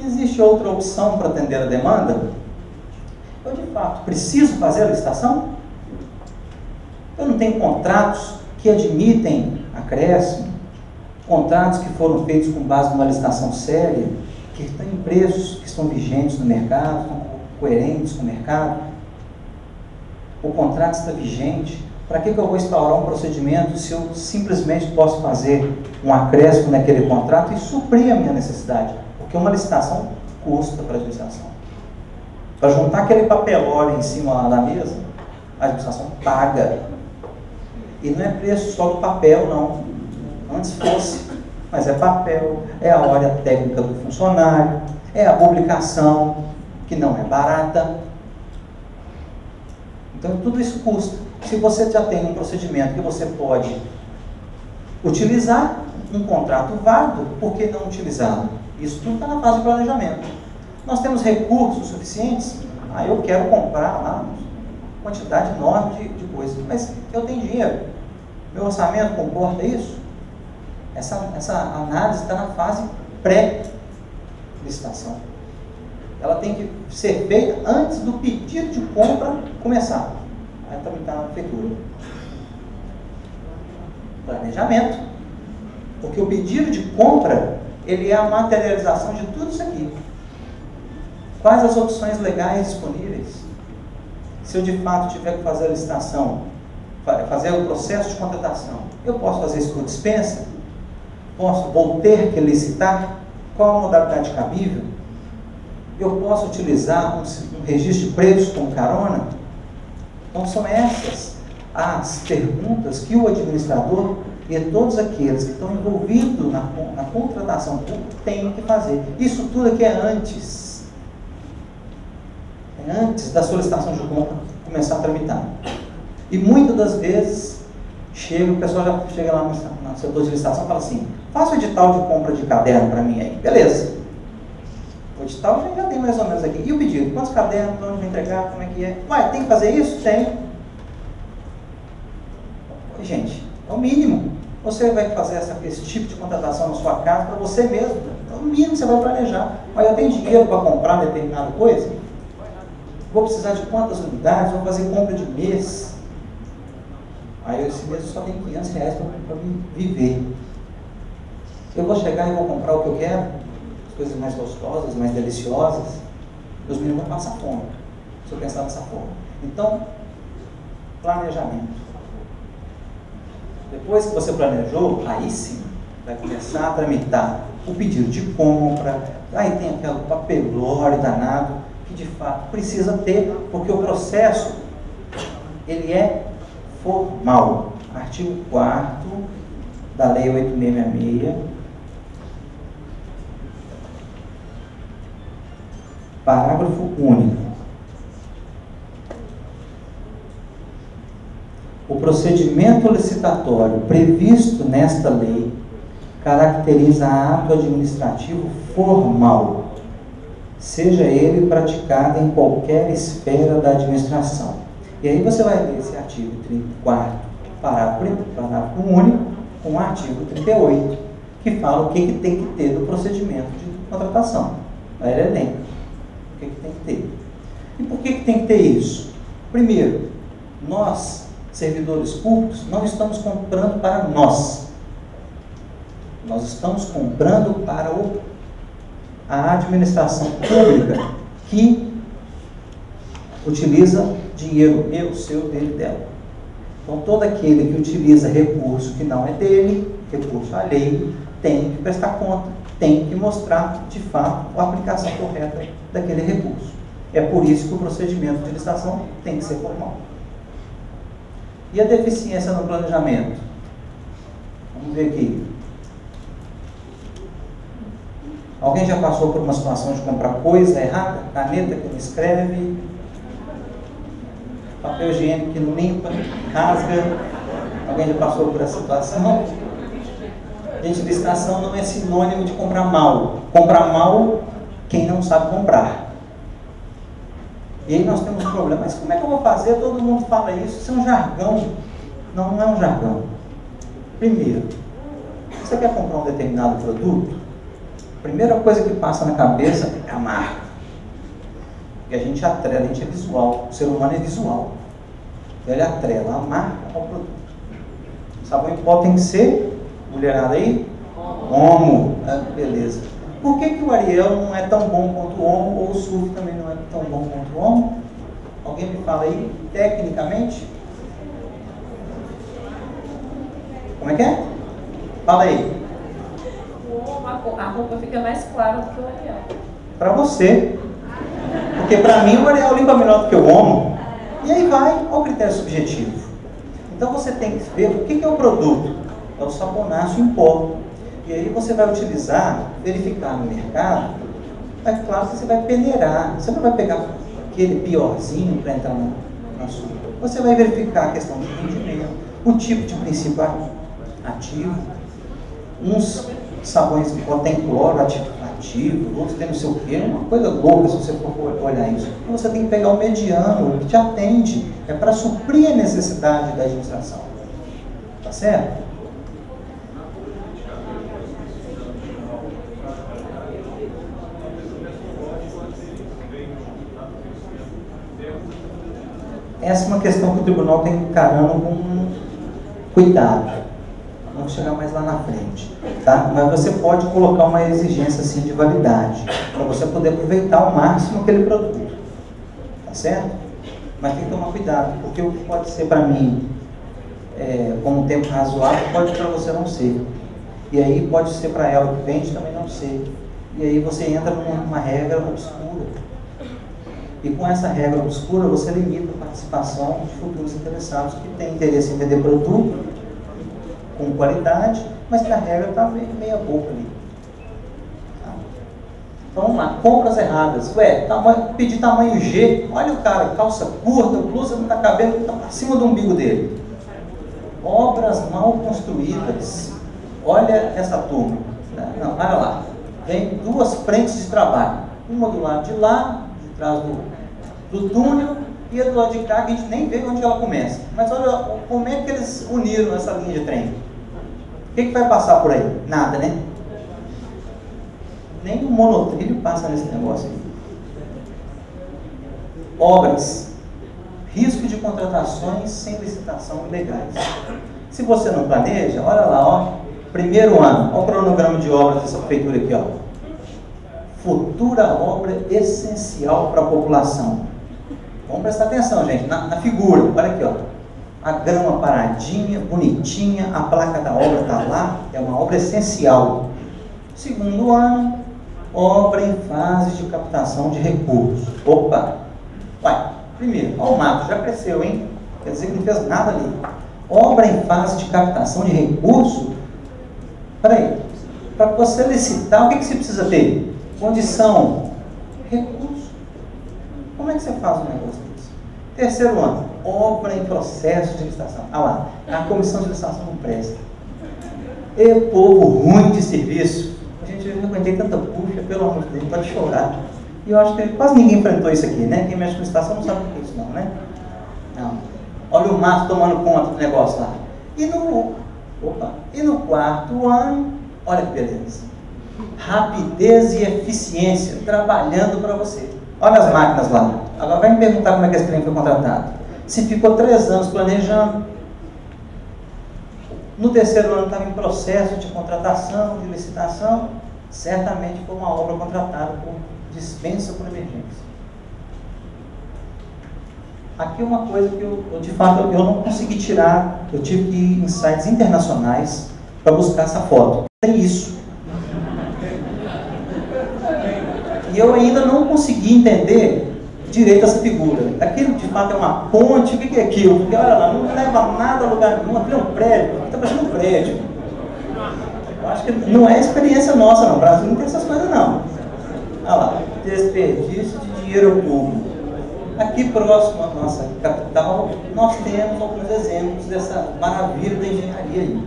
Existe outra opção para atender a demanda? Eu, de fato, preciso fazer a licitação? Eu não tenho contratos que admitem acréscimo, contratos que foram feitos com base numa licitação séria, que têm preços que estão vigentes no mercado, estão coerentes com o mercado. O contrato está vigente, Para que eu vou instaurar um procedimento se eu simplesmente posso fazer um acréscimo naquele contrato e suprir a minha necessidade? Porque uma licitação custa para a administração. Para juntar aquele papelório em cima lá da mesa, a administração paga. E não é preço só do papel, não. Antes fosse, mas é papel, é a hora técnica do funcionário, é a publicação, que não é barata. Então tudo isso custa. Se você já tem um procedimento que você pode utilizar, um contrato válido, por que não utilizá-lo? Isso tudo está na fase de planejamento. Nós temos recursos suficientes? Eu quero comprar lá uma quantidade enorme de coisas, mas eu tenho dinheiro. Meu orçamento comporta isso? Essa análise está na fase pré-licitação. Ela tem que ser feita antes do pedido de compra começar. Aí também está na prefeitura. Planejamento. Porque o pedido de compra, ele é a materialização de tudo isso aqui. Quais as opções legais disponíveis? Se eu de fato tiver que fazer a licitação, fazer o processo de contratação, eu posso fazer isso por dispensa? Vou ter que licitar? Qual a modalidade cabível? Eu posso utilizar um registro de preços como carona? Então são essas as perguntas que o administrador e todos aqueles que estão envolvidos na contratação pública têm que fazer. Isso tudo aqui é antes. É antes da solicitação de compra começar a tramitar. E muitas das vezes o pessoal já chega lá no setor de licitação e fala assim: faça o edital de compra de caderno para mim aí. Beleza. O edital a gente já tem mais ou menos aqui. E o pedido? Quantos cadernos, onde vai entregar, como é que é? Tem que fazer isso? Tem. Gente, é o mínimo. Você vai fazer esse tipo de contratação na sua casa para você mesmo. É o mínimo que você vai planejar. Mas eu tenho dinheiro para comprar determinada coisa? Vou precisar de quantas unidades? Vou fazer compra de mês. Aí esse mês eu só tenho R$500 para viver. Eu vou chegar e vou comprar o que eu quero, as coisas mais gostosas, mais deliciosas, os meninos vão passar fome, se eu pensar dessa forma. Então, planejamento. Depois que você planejou, aí sim, vai começar a tramitar o pedido de compra, aí tem aquele papelório danado, que de fato precisa ter, porque o processo, ele é formal. Artigo 4º da Lei 8666, parágrafo único. O procedimento licitatório previsto nesta lei caracteriza ato administrativo formal, seja ele praticado em qualquer esfera da administração. E aí você vai ver esse artigo 34º, parágrafo único, com o artigo 38, que fala o que tem que ter do procedimento de contratação. Aí ele elenca o que tem que ter. E por que tem que ter isso? Primeiro, nós, servidores públicos, não estamos comprando para nós. Nós estamos comprando para a administração pública, que utiliza dinheiro meu, seu, dele, dela. Então, todo aquele que utiliza recurso que não é dele, recurso alheio, tem que prestar conta, tem que mostrar, de fato, a aplicação correta daquele recurso. É por isso que o procedimento de licitação tem que ser formal. E a deficiência no planejamento? Vamos ver aqui. Alguém já passou por uma situação de comprar coisa errada? Caneta que não escreve, papel higiênico que não limpa, rasga. Alguém já passou por essa situação? Gente, licitação não é sinônimo de comprar mal. Comprar mal quem não sabe comprar. E aí nós temos um problema. Mas como é que eu vou fazer? Todo mundo fala isso. Isso é um jargão. Não, não é um jargão. Primeiro, você quer comprar um determinado produto? A primeira coisa que passa na cabeça é a marca. E a gente atrela, a gente é visual. O ser humano é visual. Ele atrela a marca ao produto. O sabão em pó tem que ser, mulherada aí, Omo. Beleza. Por que o Ariel não é tão bom quanto o Omo, ou o Surf também não é tão bom quanto o Omo? Alguém me fala aí, tecnicamente? Como é que é? Fala aí. A roupa fica mais clara do que o Ariel. Para você. Porque para mim o Ariel limpa melhor do que o Omo. E aí vai ao critério subjetivo. Então você tem que ver o que é o produto. É o sabonáceo em pó. E aí você vai utilizar, verificar no mercado. É claro que você vai peneirar. Você não vai pegar aquele piorzinho para entrar na sua. Você vai verificar a questão do rendimento, o tipo de princípio ativo. Uns sabões tem cloro ativo, outros tem não sei o quê, é uma coisa louca se você for olhar isso. Então você tem que pegar o mediano, o que te atende, é para suprir a necessidade da administração. Tá certo? Essa é uma questão que o tribunal tem encarando com cuidado. Vamos chegar mais lá na frente, tá? Mas você pode colocar uma exigência assim de validade, para você poder aproveitar ao máximo aquele produto, tá certo? Mas tem que tomar cuidado, porque o que pode ser para mim com um tempo razoável, pode para você não ser. E aí pode ser para ela que vende também não ser. E aí você entra numa regra obscura. E com essa regra obscura você limita a participação de futuros interessados que têm interesse em vender produto com qualidade, mas que a regra está meia boca ali. Tá? Então vamos lá, compras erradas. Ué, pedir tamanho G, olha o cara, calça curta, blusa não está cabendo, está para cima do umbigo dele. Obras mal construídas. Olha essa turma. Não, olha lá. Tem duas frentes de trabalho. Uma do lado de lá, de trás do túnel, e a do lado de cá, que a gente nem vê onde ela começa. Mas olha como é que eles uniram essa linha de trem. O que vai passar por aí? Nada, né? Nem o monotrilho passa nesse negócio aí. Obras. Risco de contratações sem licitação ilegais. Se você não planeja, olha lá, ó. Primeiro ano, olha o cronograma de obras dessa prefeitura aqui, ó. Futura obra essencial para a população. Vamos prestar atenção, gente, na figura. Olha aqui, ó. A grama paradinha, bonitinha, a placa da obra está lá, é uma obra essencial. Segundo ano, obra em fase de captação de recursos. Opa! Vai, primeiro, ó, o mato já cresceu, hein? Quer dizer que não fez nada ali. Obra em fase de captação de recursos. Peraí, para você licitar, o que você precisa ter? Condição, recurso. Como é que você faz um negócio desse? Terceiro ano, obra em processo de licitação. Ah lá, a comissão de licitação não presta. E povo ruim de serviço. Gente, eu não aguentei tanta puxa, pelo amor de Deus, pode chorar. E eu acho que quase ninguém enfrentou isso aqui, né? Quem mexe com licitação não sabe o que é isso não, né? Não. Olha o mato tomando conta do negócio lá. E no quarto ano, olha que beleza. Rapidez e eficiência, trabalhando para você. Olha as máquinas lá. Agora vai me perguntar como é que esse trem foi contratado. Se ficou 3 anos planejando, no terceiro ano estava em processo de contratação, de licitação, certamente foi uma obra contratada por dispensa por emergência. Aqui uma coisa que eu de fato, eu não consegui tirar, eu tive que ir em sites internacionais para buscar essa foto. Tem isso. E eu ainda não consegui entender direito essa figura. Aquilo de fato é uma ponte, o que é aquilo? Porque olha lá, não leva nada a lugar nenhum, aquilo é um prédio, está parecendo um prédio. Eu acho que não é experiência nossa não, o Brasil não tem essas coisas não. Olha lá, desperdício de dinheiro público. Aqui próximo à nossa capital, nós temos alguns exemplos dessa maravilha da engenharia aí.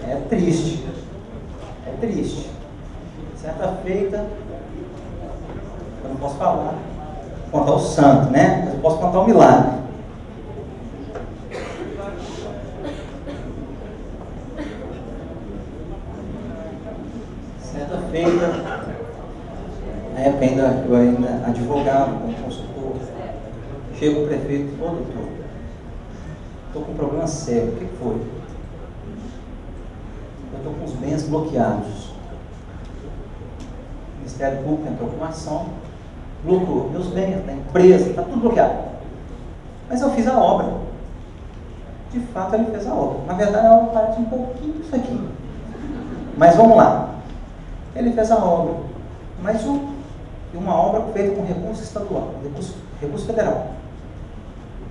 É triste. É triste. Certa feita, eu não posso falar, contar o santo, né? Mas eu posso contar o milagre. Certa feita, na época eu ainda advogava como consultor, chega o prefeito e falou: doutor, estou com um problema sério. O que foi? Eu estou com os bens bloqueados. O Ministério Público entrou com uma ação, bloqueou meus bens, da empresa, está tudo bloqueado. Mas eu fiz a obra. de fato ele fez a obra. Na verdade, a obra parece um pouquinho isso aqui. Mas vamos lá. Ele fez a obra, mas uma obra feita com recurso estadual, recurso federal.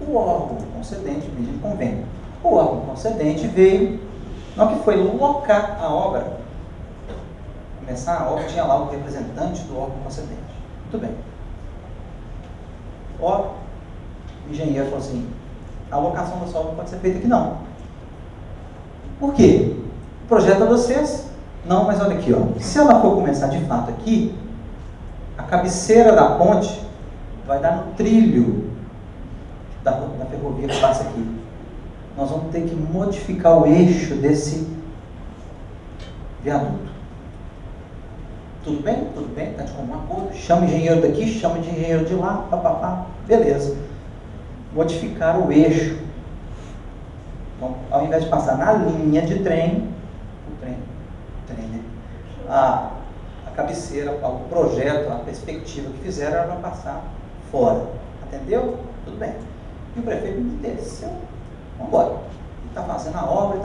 O órgão concedente, mediante convênio, o órgão concedente veio, na hora que foi locar a obra, começar a obra, tinha lá o representante do órgão concedente. Muito bem. O engenheiro falou assim, a locação dessa obra pode ser feita aqui não. Por quê? O projeto é de vocês? Não, mas olha aqui, ó. Se ela for começar de fato aqui, a cabeceira da ponte vai dar no trilho da ferrovia que passa aqui. Nós vamos ter que modificar o eixo desse viaduto. Tudo bem? Tudo bem? Está de comum acordo? Chama o engenheiro daqui, chama de engenheiro de lá, papapá. Beleza. Modificar o eixo. Então, ao invés de passar na linha de trem, né? A cabeceira, o projeto, a perspectiva que fizeram era para passar fora. Entendeu? Tudo bem. E o prefeito desceu. Vamos embora. Está fazendo a obra,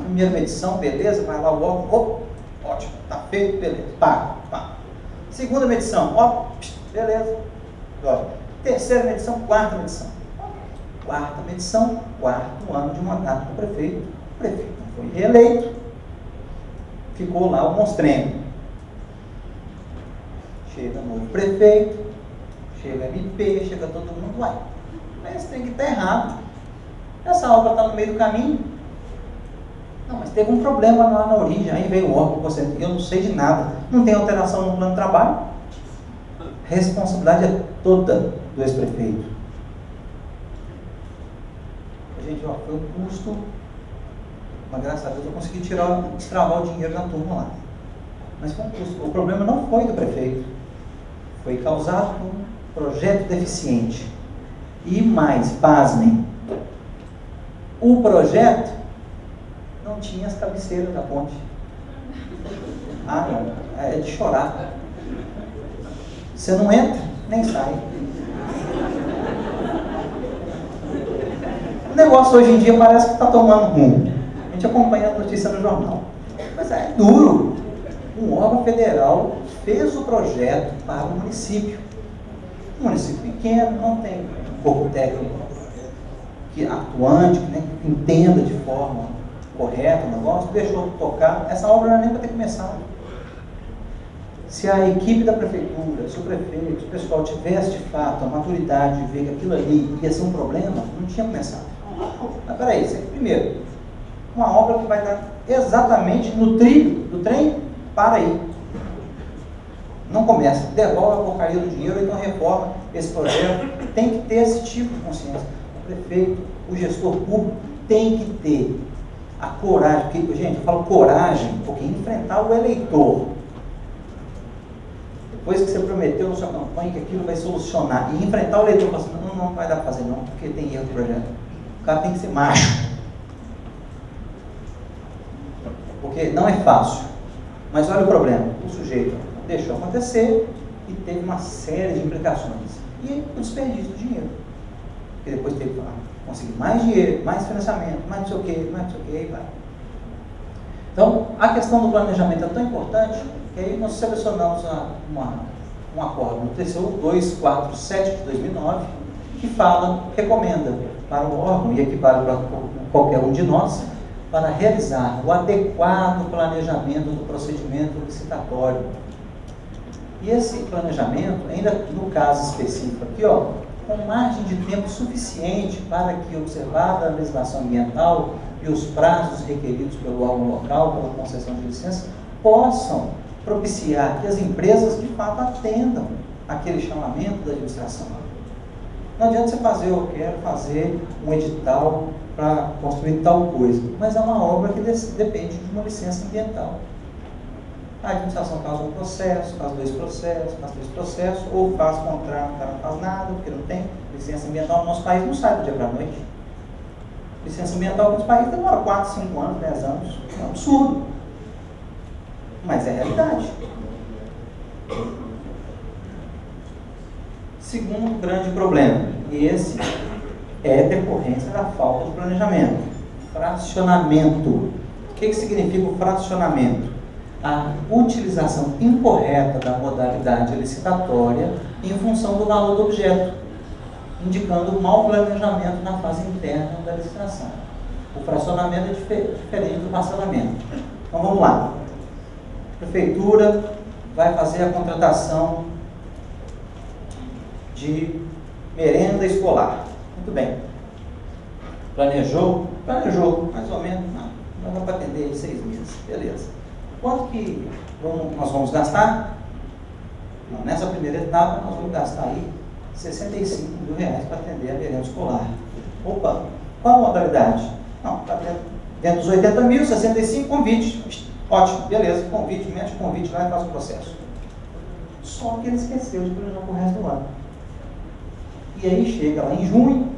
Primeira medição, beleza, vai lá o órgão, ótimo, está feito, beleza, paga. Segunda medição, beleza. Terceira medição, quarta medição. Quarta medição, quarto ano de mandato do prefeito. O prefeito não foi reeleito, ficou lá o monstrengo. Chega novo prefeito, chega MP, chega todo mundo lá. Mas tem que estar errado. Essa obra está no meio do caminho. Não, mas teve um problema lá na origem. Aí veio o órgão, eu não sei de nada. Não tem alteração no plano de trabalho. A responsabilidade é toda do ex-prefeito. Gente, ó, foi um custo, mas graças a Deus eu consegui destravar o dinheiro da turma lá. Mas foi um custo. O problema não foi do prefeito. Foi causado por um projeto deficiente. E mais, pasmem, o projeto não tinha as cabeceiras da ponte. Ah, não, é de chorar. Você não entra, nem sai. O negócio hoje em dia parece que está tomando rumo. A gente acompanha a notícia no jornal. Mas é duro. Um órgão federal fez o projeto para o município. Um município pequeno, não tem um corpo técnico que atuante, que entenda de forma correta o negócio, deixou tocar. Essa obra não era nem para ter começado. Se a equipe da prefeitura, se o prefeito, se o pessoal tivesse de fato a maturidade de ver que aquilo ali ia ser um problema, não tinha começado. Mas peraí, isso aqui primeiro, uma obra que vai dar exatamente no trilho do trem, para aí. Não começa, devolve a porcaria do dinheiro, então reforma esse projeto. Tem que ter esse tipo de consciência. O prefeito, o gestor público tem que ter a coragem, porque, gente, eu falo coragem, porque enfrentar o eleitor. Depois que você prometeu na sua campanha que aquilo vai solucionar, e enfrentar o eleitor e falar assim, não vai dar para fazer não, porque tem erro do projeto. O cara tem que ser macho. Porque não é fácil. Mas olha o problema, o sujeito deixou acontecer e teve uma série de implicações. E o desperdício do dinheiro. Porque depois teve que conseguir mais dinheiro, mais financiamento, mais não sei o que, e vai. Então, a questão do planejamento é tão importante que aí nós selecionamos um acordo no TCU 247 de 2009 que recomenda para o órgão e equipara para qualquer um de nós para realizar o adequado planejamento do procedimento licitatório. E esse planejamento, ainda no caso específico aqui, com margem de tempo suficiente para que, observada a legislação ambiental e os prazos requeridos pelo órgão local, pela concessão de licença, possam propiciar que as empresas, de fato, atendam aquele chamamento da administração. Não adianta você fazer, eu quero fazer um edital para construir tal coisa, mas é uma obra que depende de uma licença ambiental. A administração faz um processo, faz dois processos, faz três processos, ou faz contrato, o cara não faz nada, porque não tem licença ambiental. No nosso país não sai do dia para a noite. Licença ambiental nos países demora 4, 5 anos, 10 anos. É um absurdo. Mas é a realidade. Segundo grande problema, e esse é decorrência da falta de planejamento. Fracionamento. O que significa o fracionamento? A utilização incorreta da modalidade licitatória em função do valor do objeto, indicando o mau planejamento na fase interna da licitação. O fracionamento é diferente do parcelamento. Então vamos lá. A prefeitura vai fazer a contratação de merenda escolar. Muito bem. Planejou? Planejou, mais ou menos. Não dá para atender em 6 meses. Beleza. Quanto que nós vamos gastar? Não, nessa primeira etapa nós vamos gastar aí R$65 mil para atender a merenda escolar. Opa, qual a modalidade? Não, está dentro dos 80 mil, 65, convite. Ótimo, beleza, convite, mete o convite lá e faz o processo. Só que ele esqueceu de planejar o resto do ano. E aí chega lá em junho,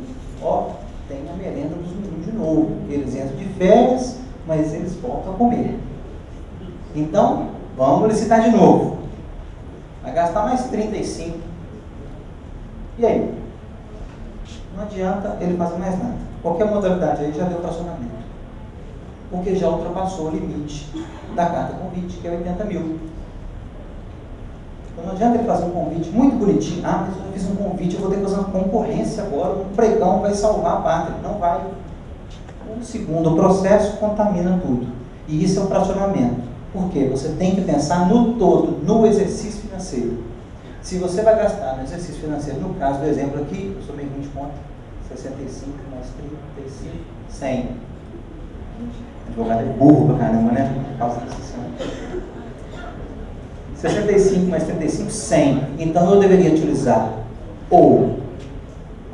ó, tem a merenda dos meninos de novo. Eles entram de férias, mas eles voltam a comer. Então, vamos licitar de novo. Vai gastar mais 35. E aí? Não adianta ele fazer mais nada. Qualquer modalidade aí já deu fracionamento. Porque já ultrapassou o limite da carta convite, que é 80 mil. Então não adianta ele fazer um convite muito bonitinho. Ah, mas eu fiz um convite, eu vou ter que fazer uma concorrência agora, um pregão vai salvar a pátria. Não vai. O segundo processo contamina tudo. E isso é o fracionamento. Por quê? Você tem que pensar no todo, no exercício financeiro. Se você vai gastar no exercício financeiro, no caso do exemplo aqui, eu sou meio ruim de conta, 65 mais 35, 100. Advogado é burro pra caramba, né? 65 mais 35, 100. Então eu deveria utilizar ou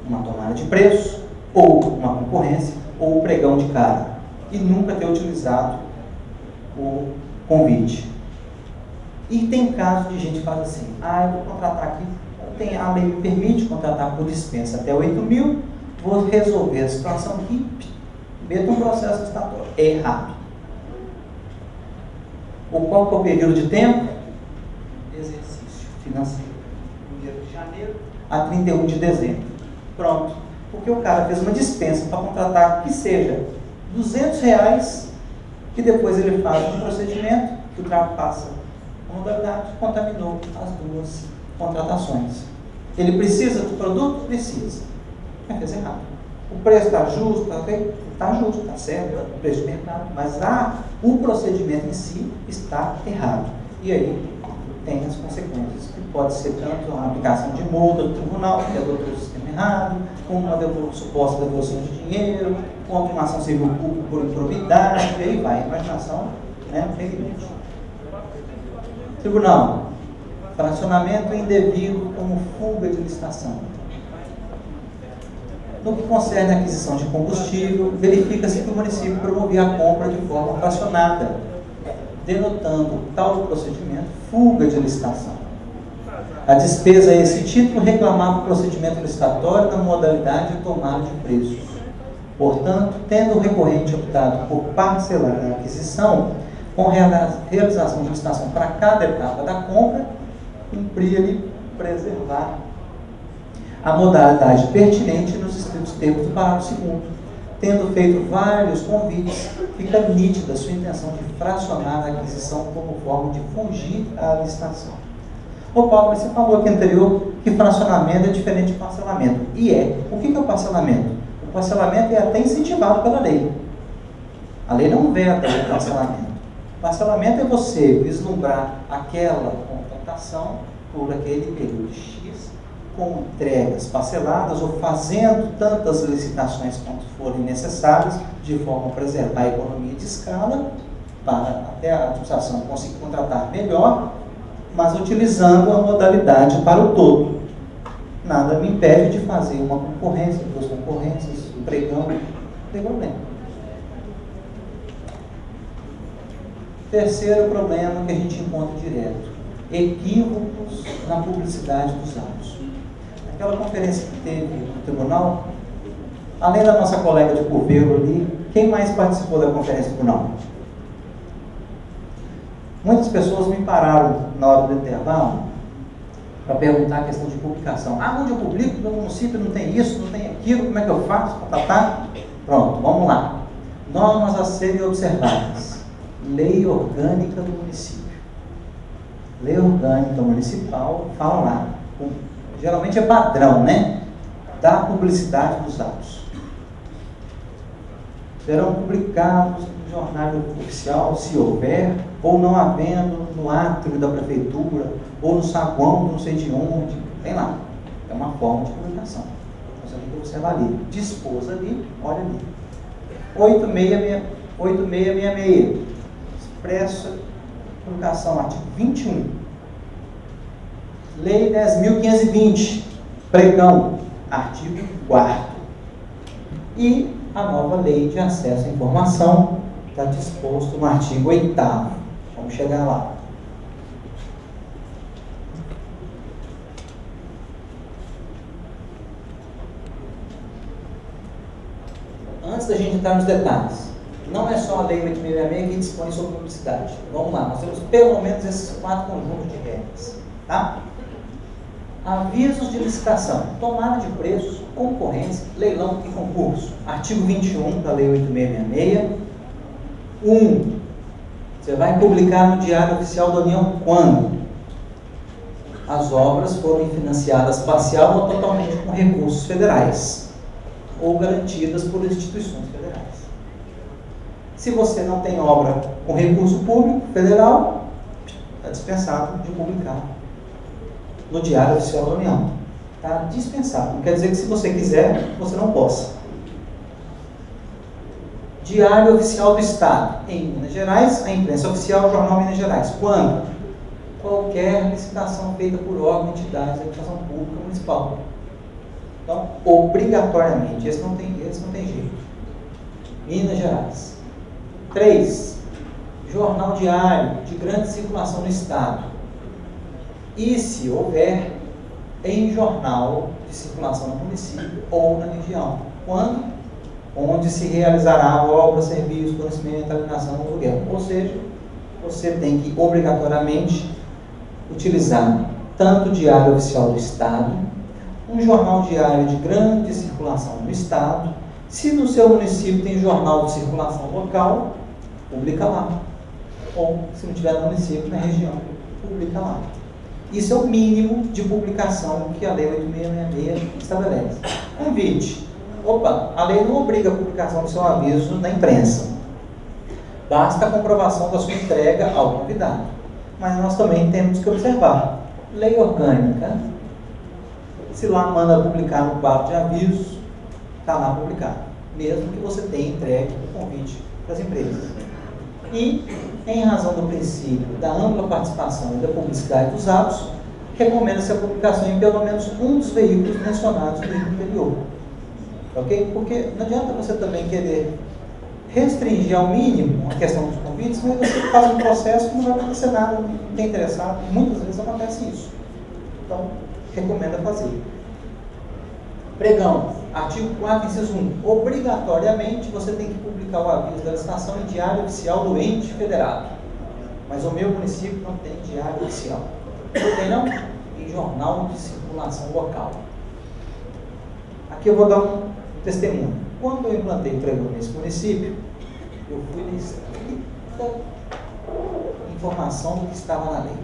uma tomada de preço, ou uma concorrência, ou o pregão de cara. E nunca ter utilizado o convite. E tem casos de gente que faz assim, eu vou contratar aqui, a lei me permite contratar por dispensa até 8 mil, vou resolver a situação aqui, meto um processo licitatório. É errado. Qual que é o período de tempo? Exercício financeiro. 1º de janeiro a 31 de dezembro. Pronto. Porque o cara fez uma dispensa para contratar que seja R$200, que depois ele faz um procedimento que ultrapassa a modalidade, contaminou as duas contratações. Ele precisa do produto? Precisa. Mas fez errado. O preço está justo? Está justo, está certo, é o preço de mercado, mas o procedimento em si está errado. E aí tem as consequências, que pode ser tanto a aplicação de multa do tribunal, que adotou o sistema errado, como uma suposta devolução de dinheiro, contra uma ação civil pública por improbidade, e aí vai, a imaginação, né, não tem limite. Tribunal, fracionamento indevido como fuga de licitação. No que concerne a aquisição de combustível, verifica-se que o município promovia a compra de forma fracionada, denotando tal procedimento fuga de licitação. A despesa a esse título reclamava o procedimento licitatório na modalidade de tomada de preços. Portanto, tendo o recorrente optado por parcelar a aquisição, com realização de licitação para cada etapa da compra, cumpria-lhe preservar a modalidade pertinente nos estritos termos do parágrafo 2º. Tendo feito vários convites, fica nítida a sua intenção de fracionar a aquisição como forma de fugir à licitação. Ô Paulo, mas você falou aqui anterior que fracionamento é diferente de parcelamento. E é. O que é o parcelamento? O parcelamento é até incentivado pela lei. A lei não veta o parcelamento. O parcelamento é você vislumbrar aquela contratação por aquele período X, com entregas parceladas ou fazendo tantas licitações quanto forem necessárias, de forma a preservar a economia de escala, para até a administração conseguir contratar melhor, mas utilizando a modalidade para o todo. Nada me impede de fazer uma concorrência, 2 concorrências, um pregão, não tem problema. Terceiro problema que a gente encontra direto: equívocos na publicidade dos atos. Aquela conferência que teve no tribunal, além da nossa colega de Curvelo ali, quem mais participou da conferência do tribunal? Muitas pessoas me pararam na hora do intervalo para perguntar a questão de publicação. Ah, onde eu publico? No município não tem isso, não tem aquilo, como é que eu faço? Pronto, vamos lá. Normas a serem observadas. Lei orgânica do município. Lei orgânica municipal, fala lá. Geralmente é padrão, né? Da publicidade dos atos. Serão publicados no jornal oficial, se houver, ou não havendo no átrio da prefeitura, ou no saguão, não sei de onde, tem lá. É uma forma de publicação. Você tem que observar ali. Dispôs ali, olha ali. 8666. Expressa publicação, artigo 21. Lei 10.520. Pregão, artigo 4º. E a nova lei de acesso à informação está disposto no artigo 8º. Vamos chegar lá. Antes da gente entrar nos detalhes, não é só a Lei 8.666 que dispõe sobre publicidade. Vamos lá, nós temos pelo menos esses 4 conjuntos de regras. Tá? Avisos de licitação, tomada de preços, concorrência, leilão e concurso. Artigo 21 da Lei 8.666. 1. Você vai publicar no Diário Oficial da União quando as obras forem financiadas parcial ou totalmente com recursos federais ou garantidas por instituições federais. Se você não tem obra com recurso público federal, está dispensado de publicar no Diário Oficial da União. Está dispensado. Não quer dizer que se você quiser, você não possa. Diário Oficial do Estado. Em Minas Gerais, a imprensa oficial, o Jornal Minas Gerais. Quando? Qualquer licitação feita por órgão, entidade da administração pública municipal. Então, obrigatoriamente, esse não tem jeito. Minas Gerais. 3. Jornal diário de grande circulação no Estado. E, se houver, em jornal de circulação no município ou na região. Quando? Onde se realizará obra, serviço, fornecimento, alienação ou aluguel. Ou seja, você tem que obrigatoriamente utilizar tanto o Diário Oficial do Estado, um jornal diário de grande circulação no Estado. Se no seu município tem jornal de circulação local, publica lá. Ou, se não tiver no município, na região, publica lá. Isso é o mínimo de publicação que a Lei 8.666 estabelece. Convite. Opa, a lei não obriga a publicação do seu aviso na imprensa. Basta a comprovação da sua entrega ao convidado. Mas nós também temos que observar. Lei orgânica, se lá manda publicar no quadro de avisos, está lá publicado. Mesmo que você tenha entregue o convite para as empresas. E, em razão do princípio da ampla participação e da publicidade dos atos, recomenda-se a publicação em pelo menos um dos veículos mencionados no livro anterior. Ok? Porque não adianta você também querer restringir ao mínimo a questão dos convites, mas você faz um processo que não vai acontecer nada, não tem interessado. Muitas vezes acontece isso. Então, recomenda fazer. Pregão. Artigo 4, inciso 1. Obrigatoriamente você tem que publicar o aviso da licitação em Diário Oficial do ente federado. Mas o meu município não tem Diário Oficial. Não tem, não? Em Jornal de Circulação Local. Aqui eu vou dar um testemunho. Quando eu implantei o pregão nesse município, eu fui na estrita informação do que estava na lei.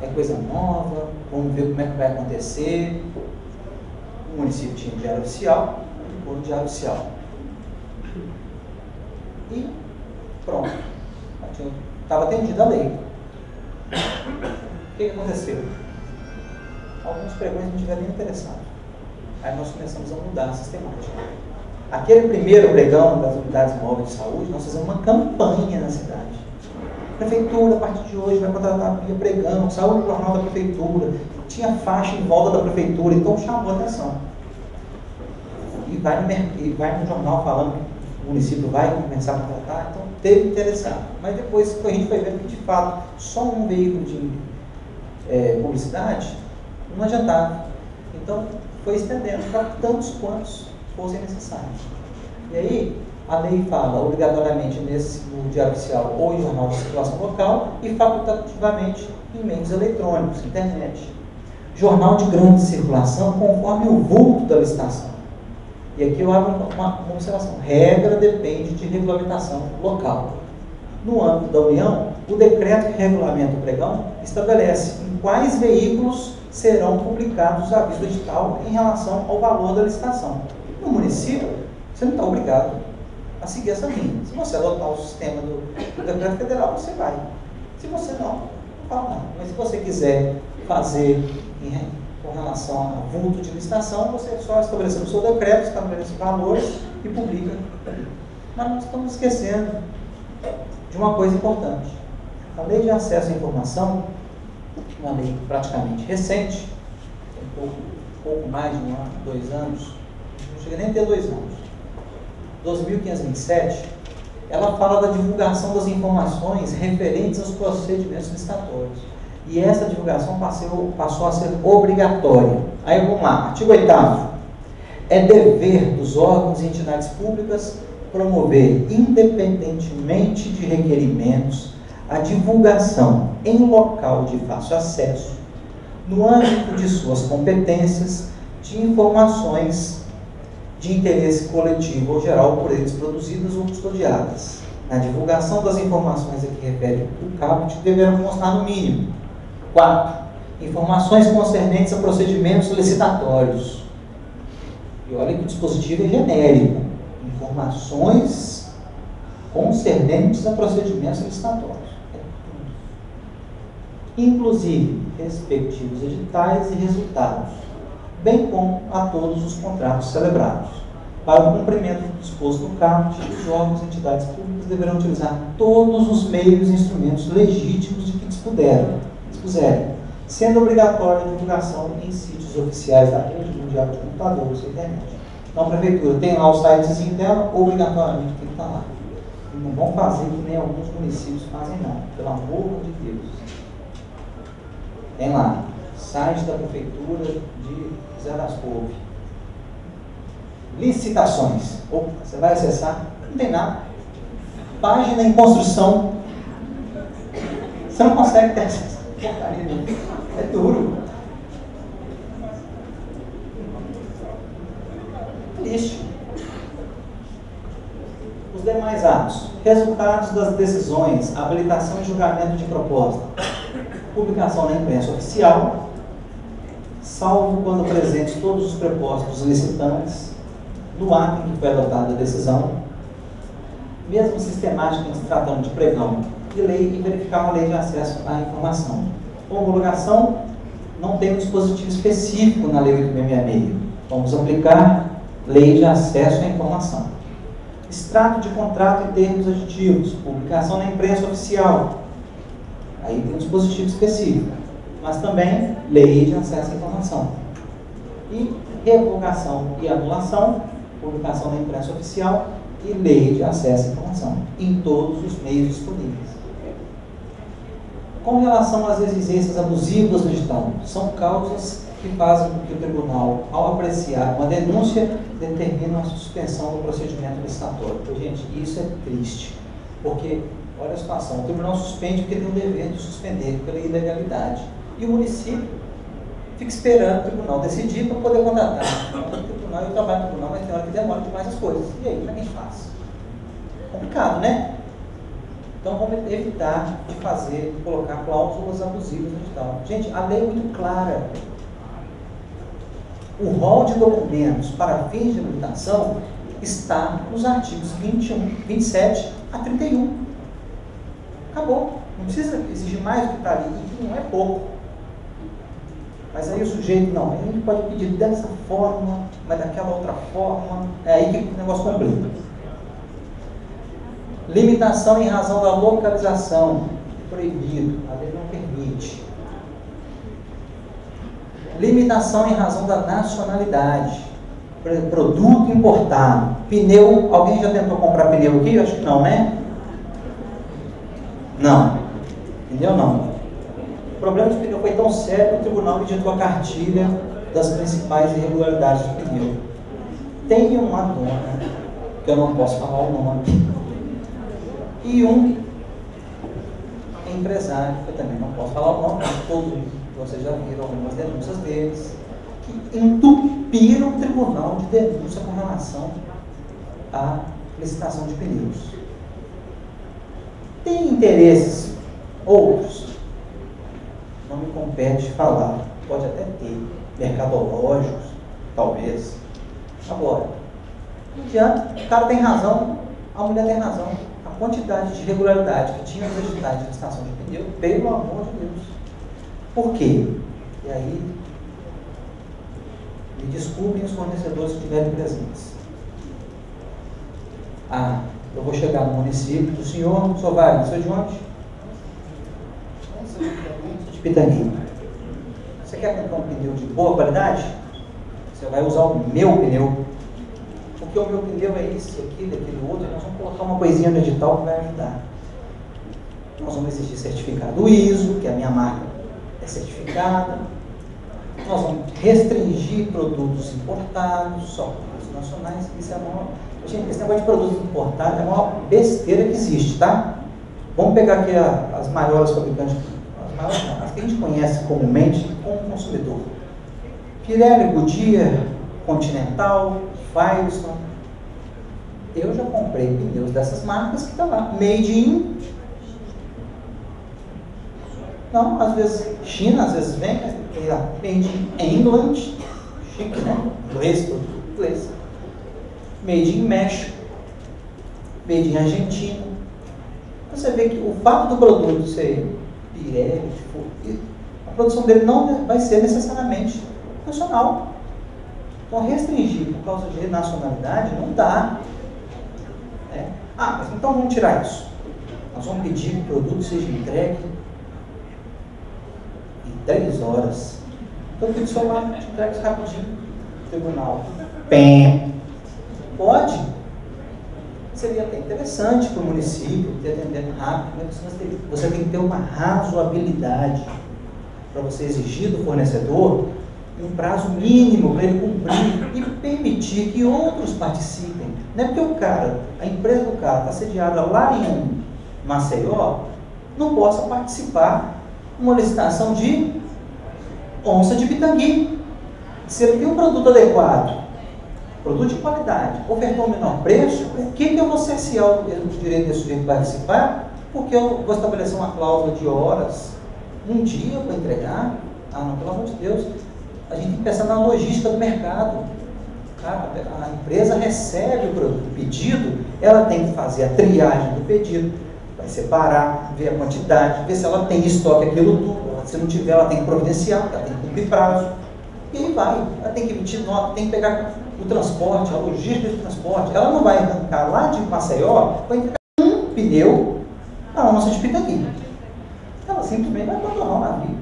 É coisa nova, vamos ver como é que vai acontecer. O município tinha um Diário Oficial, ficou no Diário Oficial. E pronto. Estava atendida a lei. O que aconteceu? Alguns pregões não tiveram nem interessado. Aí nós começamos a mudar a sistemática. Aquele primeiro pregão das unidades móveis de saúde, nós fizemos uma campanha na cidade. Prefeitura, a partir de hoje, vai contratar via pregão, saúde no jornal da prefeitura. Tinha faixa em volta da prefeitura, então chamou a atenção. E vai no jornal falando que o município vai começar a contratar, então teve interessado. Mas depois a gente foi vendo que, de fato, só um veículo de publicidade não adiantava. Então, foi estendendo para tantos quantos fossem necessários. E aí, a lei fala obrigatoriamente no Diário Oficial ou em jornal de circulação local e facultativamente em meios eletrônicos, internet. Jornal de grande circulação conforme o vulto da licitação. E aqui eu abro uma observação. Regra depende de regulamentação local. No âmbito da União, o decreto que regulamenta o pregão estabelece em quais veículos serão publicados os avisos do edital em relação ao valor da licitação. No município, você não está obrigado a seguir essa linha. Se você adotar o sistema do decreto federal, você vai. Se você não fala nada. Mas se você quiser fazer com relação a vulto de licitação, você só estabelecer no seu decreto, estabelece valores e publica. Mas nós estamos esquecendo de uma coisa importante. A Lei de Acesso à Informação, uma lei praticamente recente, tem pouco mais de 1 ano, 2 anos, não chega nem a ter 2 anos, 2527, ela fala da divulgação das informações referentes aos procedimentos licitatórios. E essa divulgação passou a ser obrigatória. Aí vamos lá, artigo 8º. É dever dos órgãos e entidades públicas promover, independentemente de requerimentos, a divulgação em local de fácil acesso, no âmbito de suas competências, de informações de interesse coletivo ou geral por eles produzidas ou custodiadas. Na divulgação das informações a que refere o caput, deverão constar no mínimo 4. Informações concernentes a procedimentos licitatórios. E olha que o dispositivo é genérico. Informações concernentes a procedimentos licitatórios. Inclusive, respectivos editais e resultados, bem como a todos os contratos celebrados. Para o cumprimento do disposto no caput, os órgãos e entidades públicas deverão utilizar todos os meios e instrumentos legítimos de que dispuserem, sendo obrigatória a divulgação em sítios oficiais da rede mundial de computadores e internet. Então, a prefeitura tem lá o sitezinho dela, obrigatoriamente tem que estar lá. E não vão fazer que nem alguns municípios fazem, não. Pelo amor de Deus. Tem lá, site da prefeitura de Zé das Couve. Licitações. Opa, você vai acessar, não tem nada. Página em construção. Você não consegue ter acesso. É duro. Triste. Os demais atos. Resultados das decisões, habilitação e julgamento de proposta. Publicação na imprensa oficial, salvo quando presentes todos os prepostos licitantes, no ato em que foi adotada a decisão, mesmo sistemática em se tratando de pregão de lei e verificar uma lei de acesso à informação. Homologação não tem um dispositivo específico na Lei 8.666. Vamos aplicar lei de acesso à informação. Extrato de contrato e termos aditivos, publicação na imprensa oficial. Aí tem um dispositivo específico, mas também lei de acesso à informação. E revogação e anulação, publicação na imprensa oficial e lei de acesso à informação, em todos os meios disponíveis. Com relação às exigências abusivas do edital, são causas que fazem com que o tribunal, ao apreciar uma denúncia, determine a suspensão do procedimento licitatório. Gente, isso é triste, porque olha a situação, o tribunal suspende porque tem o dever de suspender pela ilegalidade. E o município fica esperando o tribunal decidir para poder contratar. Eu trabalho no tribunal, mas tem hora que demora demais as coisas. E aí, como é que a gente faz? Complicado, né? Então vamos evitar de colocar cláusulas abusivas no edital. Gente, a lei é muito clara. O rol de documentos para fins de habilitação está nos artigos 21, 27 a 31. Acabou. Não precisa exigir mais do que está ali. E não é pouco. Mas aí o sujeito, não, ele pode pedir dessa forma, mas daquela outra forma. É aí que o negócio complica. Limitação em razão da localização. Proibido. A lei não permite. Limitação em razão da nacionalidade. Produto importado. Pneu. Alguém já tentou comprar pneu aqui? Eu acho que não, né? Não. Pneu não. O problema de pneu foi tão sério que o tribunal editou a cartilha das principais irregularidades do pneu. Tem uma dona, que eu não posso falar o nome, e um empresário, que eu também não posso falar o nome, mas todos vocês já viram algumas denúncias deles, que entupiram o tribunal de denúncia com relação à licitação de pneus. Tem interesses outros? Não me compete falar. Pode até ter. Mercadológicos, talvez. Agora, não adianta. O cara tem razão, a mulher tem razão. A quantidade de irregularidade que tinha nos editais de licitação de pneu, pelo amor de Deus. Por quê? E aí, me desculpem os fornecedores que estiverem presentes. Eu vou chegar no município do senhor Wagner, sou de onde? Sou de Pitangui. Você quer comprar um pneu de boa qualidade? Você vai usar o meu pneu. Porque o meu pneu é isso, aquilo, aquele outro. Nós vamos colocar uma coisinha no edital que vai ajudar. Nós vamos exigir certificado ISO, que a minha marca é certificada. Nós vamos restringir produtos importados, só produtos nacionais. Isso é uma... Gente, esse negócio de produtos importados é uma besteira que existe, tá? Vamos pegar aqui as maiores fabricantes, as que a gente conhece comumente como consumidor. Pirelli, Goodyear, Continental, Firestone. Eu já comprei pneus dessas marcas que está lá, made in... Não, às vezes China, às vezes vem, tem lá, made in England, chique, né? Inglês, produto inglês. Made in México, made in Argentina. Você vê que o fato do produto ser Pirelli, a produção dele não vai ser necessariamente nacional. Então, restringir por causa de nacionalidade não dá. Mas então vamos tirar isso. Nós vamos pedir que o produto seja entregue em 3 horas. Então, eu pedi só lá, te entregue rapidinho no tribunal. Pem. Pode. Seria até interessante para o município ter atendendo rápido, mas você tem que ter uma razoabilidade para você exigir do fornecedor um prazo mínimo para ele cumprir e permitir que outros participem. Não é porque a empresa do cara está sediada lá em Maceió, não possa participar de uma licitação de onça de Pitangui. Se ele tem um produto adequado, produto de qualidade, ofertou o menor preço, por que eu vou cercear o direito desse sujeito de participar? Porque eu vou estabelecer uma cláusula de horas, um dia para entregar? Não, pelo amor de Deus. A gente tem que pensar na logística do mercado. A empresa recebe o pedido, ela tem que fazer a triagem do pedido, vai separar, ver a quantidade, ver se ela tem estoque aquilo tudo. Se não tiver, ela tem que providenciar, ela tem que cumprir prazo. E aí vai, ela tem que emitir nota, tem que pegar o transporte, a logística de transporte. Ela não vai arrancar lá de Maceió para entregar um pneu na onça de Pitangui. Ela simplesmente vai abandonar o navio.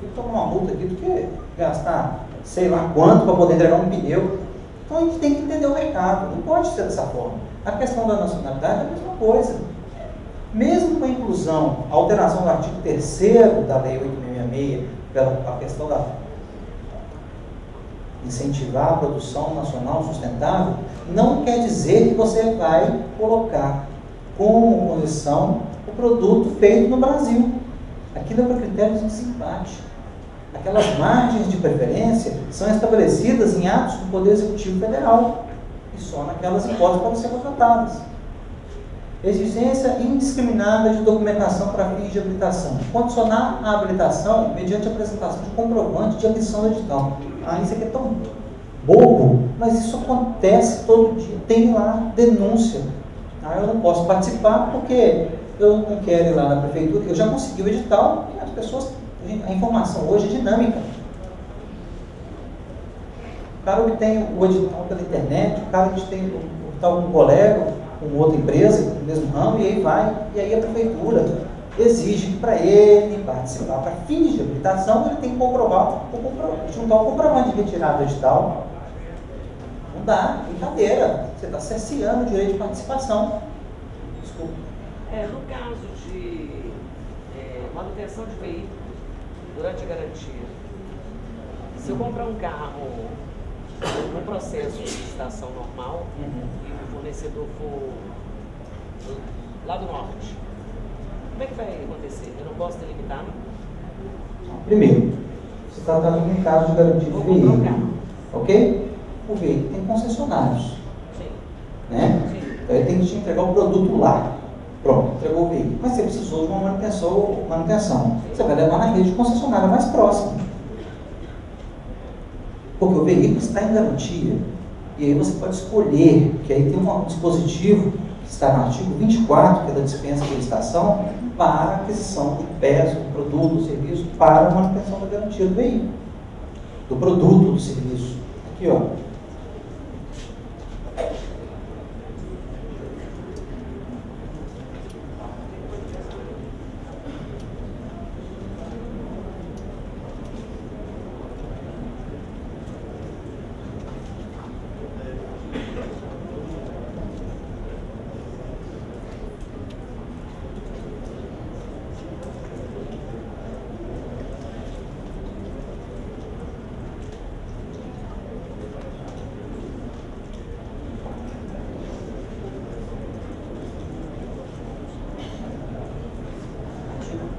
Eu vou tomar uma multa aqui do que gastar sei lá quanto para poder entregar um pneu. Então a gente tem que entender o mercado, não pode ser dessa forma. A questão da nacionalidade é a mesma coisa. Mesmo com a inclusão, a alteração do artigo 3º da Lei 8.666, pela questão da incentivar a produção nacional sustentável, não quer dizer que você vai colocar como condição o produto feito no Brasil. Aquilo é para critérios de desempate. Aquelas margens de preferência são estabelecidas em atos do Poder Executivo Federal e só naquelas hipóteses podem ser contratadas. Exigência indiscriminada de documentação para fins de habilitação. Condicionar a habilitação mediante a apresentação de comprovante de aquisição do edital. Isso aqui é tão bobo, mas isso acontece todo dia. Tem lá denúncia. Eu não posso participar porque eu não quero ir lá na prefeitura. Eu já consegui o edital e as pessoas... A informação hoje é dinâmica. O cara obtém o edital pela internet, o cara tem o edital com um colega, com outra empresa, no mesmo ramo, e aí vai. E aí a prefeitura exige que para ele participar para fins de habilitação, ele tem que comprovar, juntar o comprovante de retirada do edital. Não dá, brincadeira. Você está cerceando o direito de participação. Desculpa. No caso de manutenção de veículo, durante a garantia, se eu comprar um carro no processo de licitação normal e o fornecedor for lá do norte, Como é que vai acontecer? Eu não posso delimitar, não? Primeiro, você está tratando em caso de garantia de Vou comprar um veículo. carro. Ok? O veículo tem concessionários. Sim. Né? Sim. Então ele tem que te entregar o produto lá. Pronto, entregou o veículo. Mas você precisou de uma manutenção. Você vai levar na rede concessionária mais próxima. Porque o veículo está em garantia. E aí você pode escolher, que aí tem um dispositivo que está no artigo 24, que é da dispensa de licitação, para aquisição de peças, produto, serviço, para a manutenção da garantia do veículo. Do produto, do serviço. Aqui, ó.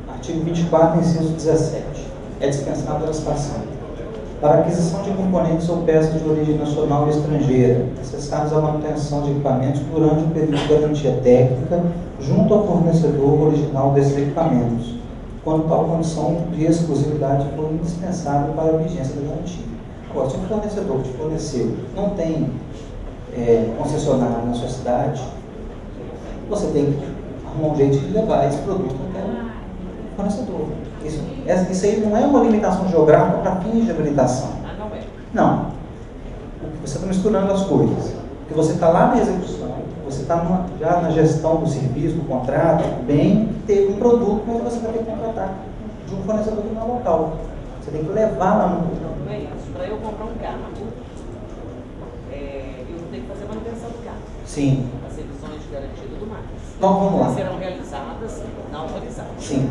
Artigo 24, inciso 17. É dispensada a licitação. Para aquisição de componentes ou peças de origem nacional e estrangeira, necessários à manutenção de equipamentos durante o período de garantia técnica, junto ao fornecedor original desses equipamentos, quando tal condição de exclusividade for indispensável para a vigência da garantia. Agora, se o fornecedor que te forneceu não tem concessionário na sua cidade, você tem que arrumar um jeito de levar esse produto até o fornecedor. Isso aí não é uma limitação geográfica para fins de habilitação. Ah, não é? Não. Você está misturando as coisas. Porque você está lá na execução, você está já na gestão do serviço, do contrato, bem, teve um produto, mas você vai ter que contratar de um fornecedor que não é local. Você tem que levar lá no... Não é isso. Para eu comprar um carro, eu tenho que fazer manutenção do carro. Sim. As revisões de garantia e tudo mais. Então vamos lá. Serão realizadas na autorizada. Sim.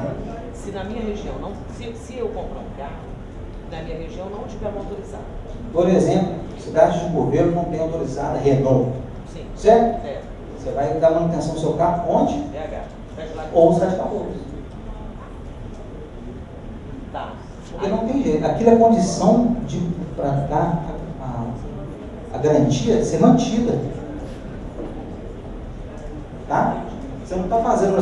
Se na minha região não, se eu comprar um carro, na minha região não tiver autorizado. Por exemplo, cidade de governo não tem autorizada Renault. Sim. Certo? É. Você vai dar manutenção do seu carro onde? BH. Ou Sete Calouros. Tá. Porque não tem jeito. Aquilo é condição para dar a garantia ser mantida. Tá? Você não está fazendo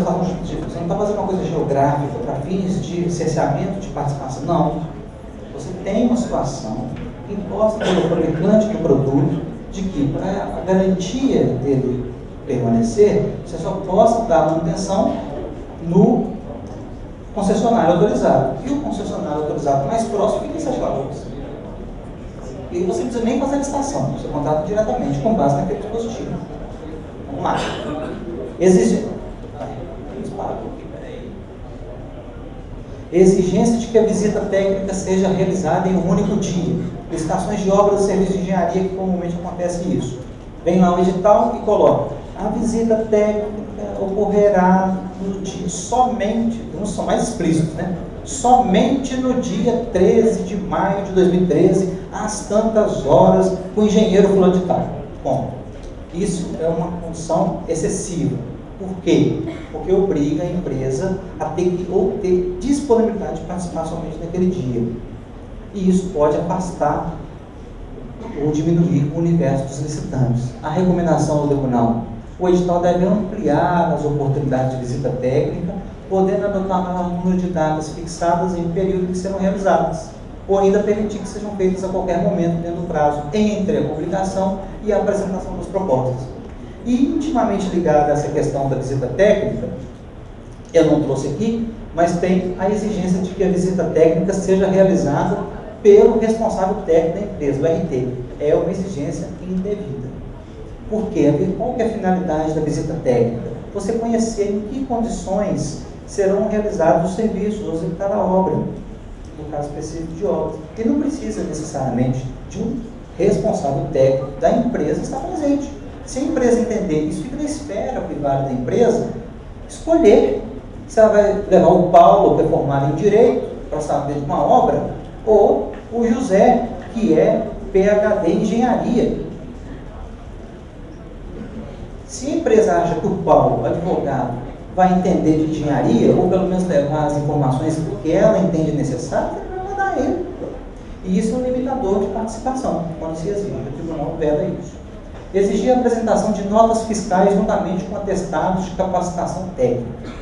uma coisa geográfica para fins de licenciamento de participação. Não. Você tem uma situação imposta pelo fabricante do produto de que para a garantia dele permanecer, você só possa dar manutenção no concessionário autorizado. E o concessionário autorizado mais próximo fica em Sete Lagoas. E você não precisa nem fazer a licitação, você contrata diretamente com base naquele dispositivo. Vamos lá. Exigência de que a visita técnica seja realizada em um único dia. Licitações de obras e serviços de engenharia, que comumente acontece isso. Vem lá o edital e coloca: a visita técnica ocorrerá no dia somente, uns são mais explícitos, né? Somente no dia 13 de maio de 2013, às tantas horas, com o engenheiro fulano de tal. Bom, isso é uma condição excessiva. Por quê? Porque obriga a empresa a ter disponibilidade de participar somente naquele dia. E isso pode afastar ou diminuir o universo dos licitantes. A recomendação do tribunal: o edital deve ampliar as oportunidades de visita técnica, podendo adotar o número de datas fixadas em um período que serão realizadas, ou ainda permitir que sejam feitas a qualquer momento dentro do prazo entre a publicação e a apresentação das propostas. E intimamente ligada a essa questão da visita técnica, eu não trouxe aqui, mas tem a exigência de que a visita técnica seja realizada pelo responsável técnico da empresa, o RT. É uma exigência indevida. Por quê? Qual que é a finalidade da visita técnica? Você conhecer em que condições serão realizados os serviços, ou executar a obra, no caso específico de obras. E não precisa necessariamente de um responsável técnico da empresa estar presente. Se a empresa entender isso, fica na esfera privada da empresa escolher se ela vai levar o Paulo, que é formado em Direito, para saber de uma obra, ou o José, que é PhD em Engenharia. Se a empresa acha que o Paulo, advogado, vai entender de engenharia, ou pelo menos levar as informações que ela entende necessárias, ele vai mandar ele. E isso é um limitador de participação, quando se exige. O tribunal veda isso. Exigir a apresentação de notas fiscais juntamente com atestados de capacitação técnica.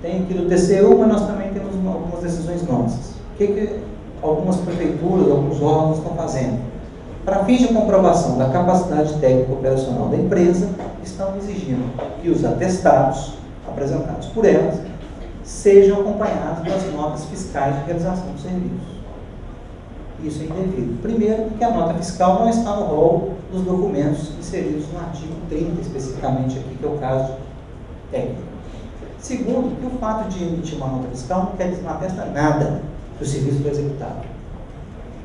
Tem aqui do TCU, mas nós também temos algumas decisões nossas. O que algumas prefeituras, alguns órgãos estão fazendo? Para fins de comprovação da capacidade técnica operacional da empresa, estão exigindo que os atestados apresentados por elas sejam acompanhados das notas fiscais de realização do serviço. Isso é indevido. Primeiro, porque a nota fiscal não está no rol dos documentos inseridos no artigo 30, especificamente aqui, que é o caso técnico. Segundo, que o fato de emitir uma nota fiscal não quer dizer, não atesta nada que o serviço foi executado.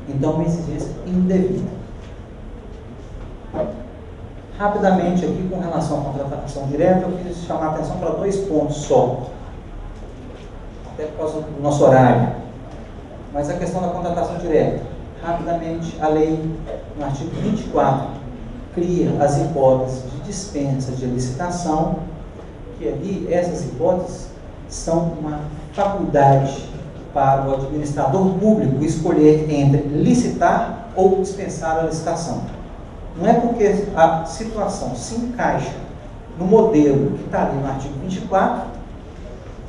Então, uma exigência indevida. Rapidamente, aqui, com relação à contratação direta, eu quis chamar a atenção para 2 pontos só. Até por causa do nosso horário. Mas a questão da contratação direta. Rapidamente, a lei, no artigo 24, cria as hipóteses de dispensa de licitação, que ali, essas hipóteses, são uma faculdade para o administrador público escolher entre licitar ou dispensar a licitação. Não é porque a situação se encaixa no modelo que está ali no artigo 24,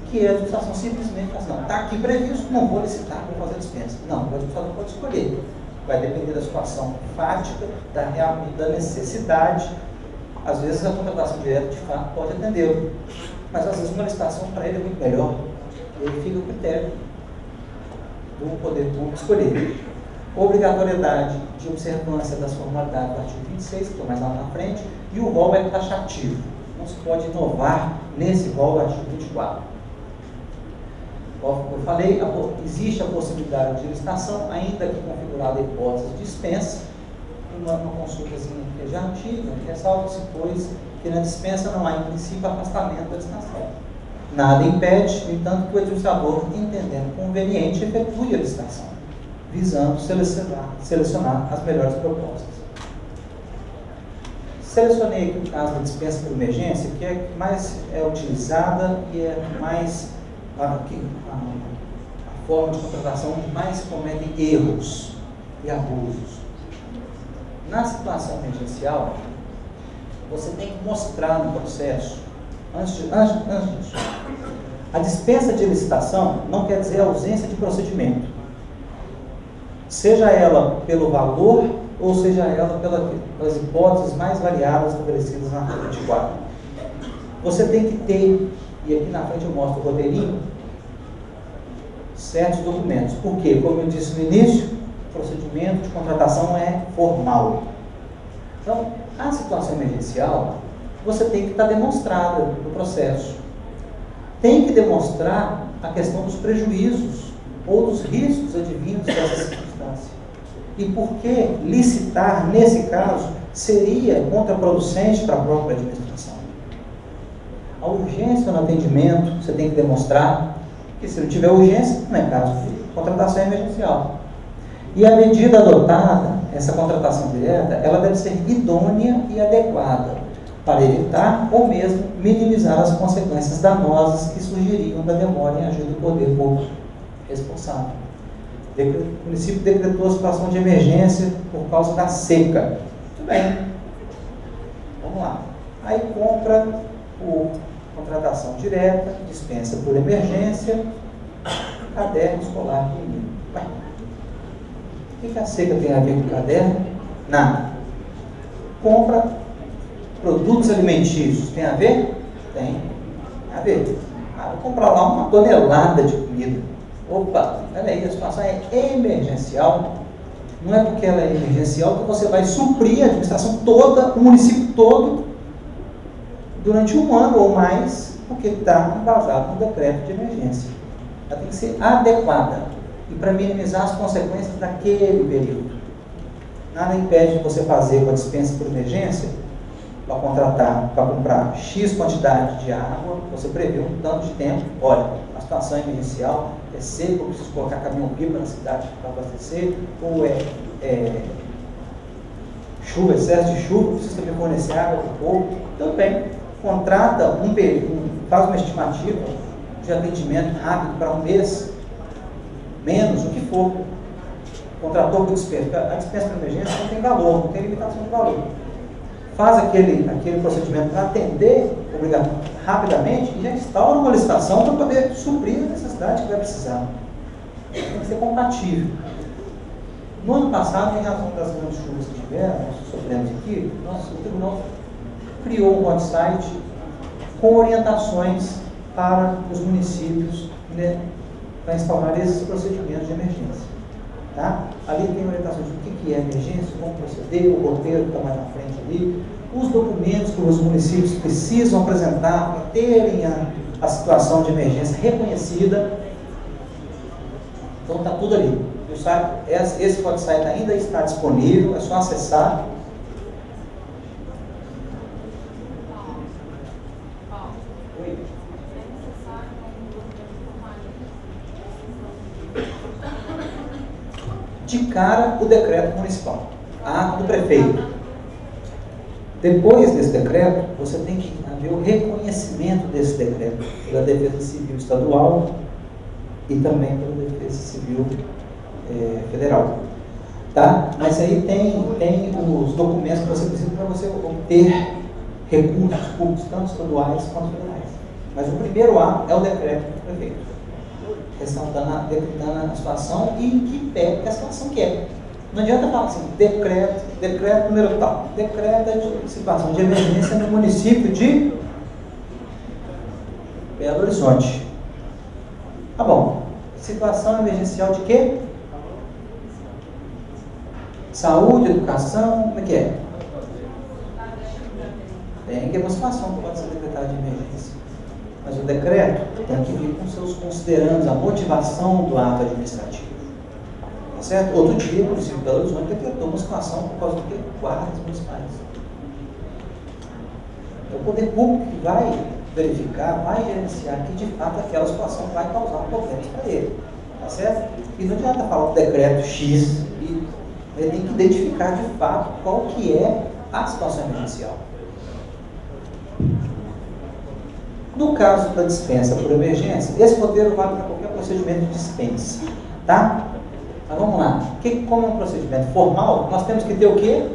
que a administração simplesmente fala, não, está aqui previsto, não vou licitar, vou fazer dispensa. Não, o administrador pode escolher. Vai depender da situação fática, da necessidade. Às vezes a contratação direta, de fato, pode atendê-lo. Mas às vezes uma licitação para ele é muito melhor. Ele fica o critério do poder público escolher. Obrigatoriedade de observância das formalidades do artigo 26, que estou mais lá na frente, e o rol é taxativo. Não se pode inovar nesse rol do artigo 24. Como eu falei, existe a possibilidade de licitação, ainda que configurada a hipótese de dispensa, uma consultazinha que é já antiga, ressalva-se, pois, que na dispensa não há, em princípio, afastamento da licitação. Nada impede, no entanto, que o administrador, entendendo conveniente, efetue a licitação, visando selecionar as melhores propostas. Selecionei aqui o caso da dispensa por emergência, que é mais utilizada e é mais a forma de contratação onde mais se cometem erros e abusos. Na situação emergencial, você tem que mostrar no processo, antes disso, a dispensa de licitação não quer dizer ausência de procedimento, seja ela pelo valor ou seja ela pelas hipóteses mais variadas estabelecidas na artigo 24. Você tem que ter, e aqui na frente eu mostro o roteirinho, certos documentos. Por quê? Como eu disse no início, o procedimento de contratação é formal. Então, a situação emergencial, você tem que estar demonstrada no processo. Tem que demonstrar a questão dos prejuízos ou dos riscos advindos dessa circunstância. E por que licitar, nesse caso, seria contraproducente para a própria administração? A urgência no atendimento, você tem que demonstrar que se não tiver urgência, não é caso de contratação emergencial. E a medida adotada, essa contratação direta, ela deve ser idônea e adequada para evitar ou mesmo minimizar as consequências danosas que surgiriam da demora em agir do poder público responsável. O município decretou a situação de emergência por causa da seca. Muito bem. Vamos lá. Aí compra contratação direta, dispensa por emergência, caderno escolar do menino. Ué, o que a seca tem a ver com o caderno? Nada. Compra produtos alimentícios. Tem a ver? Tem a ver. Vou comprar lá uma tonelada de comida. Opa, peraí, a situação é emergencial. Não é porque ela é emergencial que você vai suprir a administração toda, o município todo, durante um ano ou mais, porque está embasado no decreto de emergência. Ela tem que ser adequada e para minimizar as consequências daquele período. Nada impede de você fazer uma dispensa por emergência para comprar X quantidade de água, você prevê um tanto de tempo. Olha, a situação emergencial é seca, eu preciso colocar caminhão-pipa na cidade para abastecer, ou chuva, excesso de chuva, preciso também fornecer água para o povo. Tudo bem, contrata faz uma estimativa de atendimento rápido para um mês, menos, o que for. Contratou por dispensa. A dispensa para emergência não tem valor, não tem limitação de valor. Faz aquele procedimento para atender rapidamente e já instaura uma licitação para poder suprir a necessidade que vai precisar. Tem que ser compatível. No ano passado, em razão das grandes chuvas que tiveram, nós sofremos aqui, o tribunal criou um website com orientações para os municípios, né, para instaurar esses procedimentos de emergência. Tá? Ali tem orientações do que é emergência, como proceder, o roteiro que está mais na frente ali, os documentos que os municípios precisam apresentar para terem a situação de emergência reconhecida. Então está tudo ali. Esse website ainda está disponível, é só acessar. De cara, o decreto municipal, a ata do prefeito. Depois desse decreto, você tem que haver o reconhecimento desse decreto pela Defesa Civil Estadual e também pela Defesa Civil Federal. Tá? Mas aí tem os documentos que você precisa para você obter recursos públicos, tanto estaduais quanto federais. Mas o primeiro ato é o decreto do prefeito, decretando a situação e que pé que a situação quer. Não adianta falar assim, decreto número tal, decreto de situação de emergência no município de Belo Horizonte. Tá bom. Situação emergencial de quê? Saúde, educação, como é que é? Tem que ter uma situação que pode ser decretada de emergência. Mas o decreto tem que vir com seus considerandos, a motivação do ato administrativo. Tá certo? Outro dia, o município de Belo Horizonte decretou uma situação por causa do que? Guardas municipais. É o poder público que vai verificar, vai gerenciar que de fato aquela situação vai causar problemas para ele. Tá certo? E não adianta falar um decreto X, e ele tem que identificar de fato qual que é a situação emergencial. No caso da dispensa por emergência, esse roteiro vale para qualquer procedimento de dispensa. Tá? Mas vamos lá. Como é um procedimento formal, nós temos que ter o quê?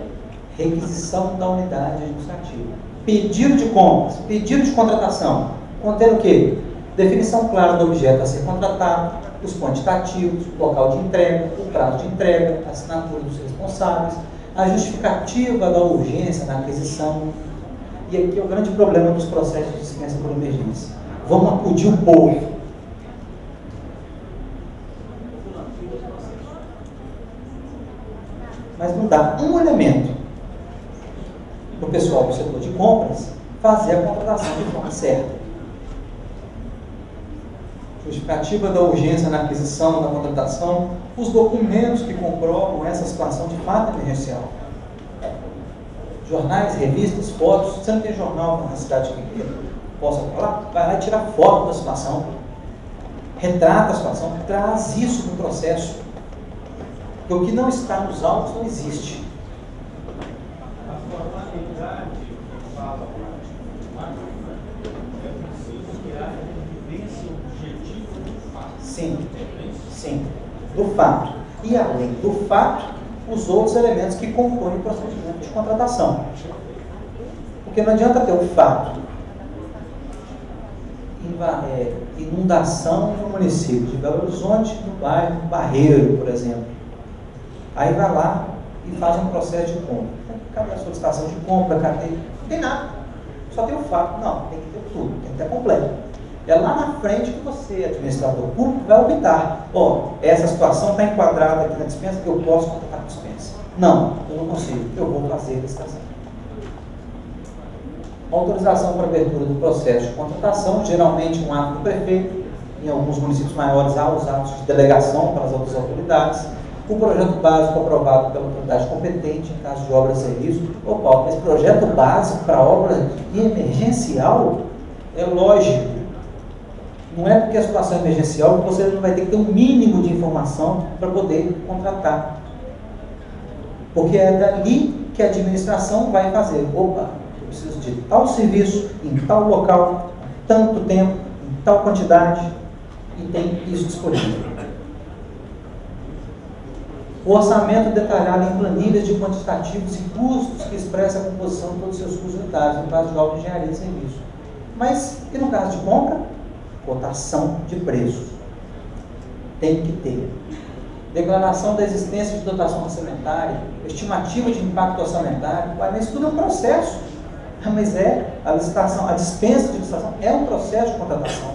Requisição da unidade administrativa. Pedido de compras, pedido de contratação. Contendo o quê? Definição clara do objeto a ser contratado, os quantitativos, o local de entrega, o prazo de entrega, a assinatura dos responsáveis, a justificativa da urgência na aquisição. E aqui é o grande problema dos processos de dispensa por emergência. Vamos acudir o povo. Mas não dá um elemento para o pessoal do setor de compras fazer a contratação de forma certa. Justificativa da urgência na aquisição, da contratação, os documentos que comprovam essa situação de fato emergencial. Jornais, revistas, fotos. Você não tem jornal na cidade que possa falar? Vai lá e tira foto da situação, retrata a situação, traz isso no processo. Porque o que não está nos autos não existe. A formalidade fala é preciso que haja evidência objetiva do fato. Sim, sim, do fato. E além do fato, os outros elementos que compõem o procedimento de contratação. Porque não adianta ter o fato. Inundação no município de Belo Horizonte, no bairro Barreiro, por exemplo. Aí vai lá e faz um processo de compra. Cadê a solicitação de compra? Cadê? Não tem nada. Só tem o fato. Não, tem que ter tudo, tem que ter completo. É lá na frente que você, administrador público, vai optar. Essa situação está enquadrada aqui na dispensa, eu posso contratar a dispensa. Não, eu não consigo. Eu vou fazer a licitação. Autorização para abertura do processo de contratação, geralmente um ato do prefeito. Em alguns municípios maiores há os atos de delegação para as outras autoridades. O projeto básico aprovado pela autoridade competente em caso de obra de serviço. Mas projeto básico para obra emergencial é lógico. Não é porque a situação é emergencial que você não vai ter que ter um mínimo de informação para poder contratar. Porque é dali que a administração vai fazer. Eu preciso de tal serviço, em tal local, tanto tempo, em tal quantidade, e tem isso disponível. O orçamento detalhado em planilhas de quantitativos e custos que expressa a composição de todos os seus custos unitários, no caso de obra de engenharia de serviço. Mas, e no caso de compra? Cotação de preços. Tem que ter. Declaração da existência de dotação orçamentária, estimativa de impacto orçamentário, mas isso tudo é um processo. Mas a licitação, a dispensa de licitação é um processo de contratação.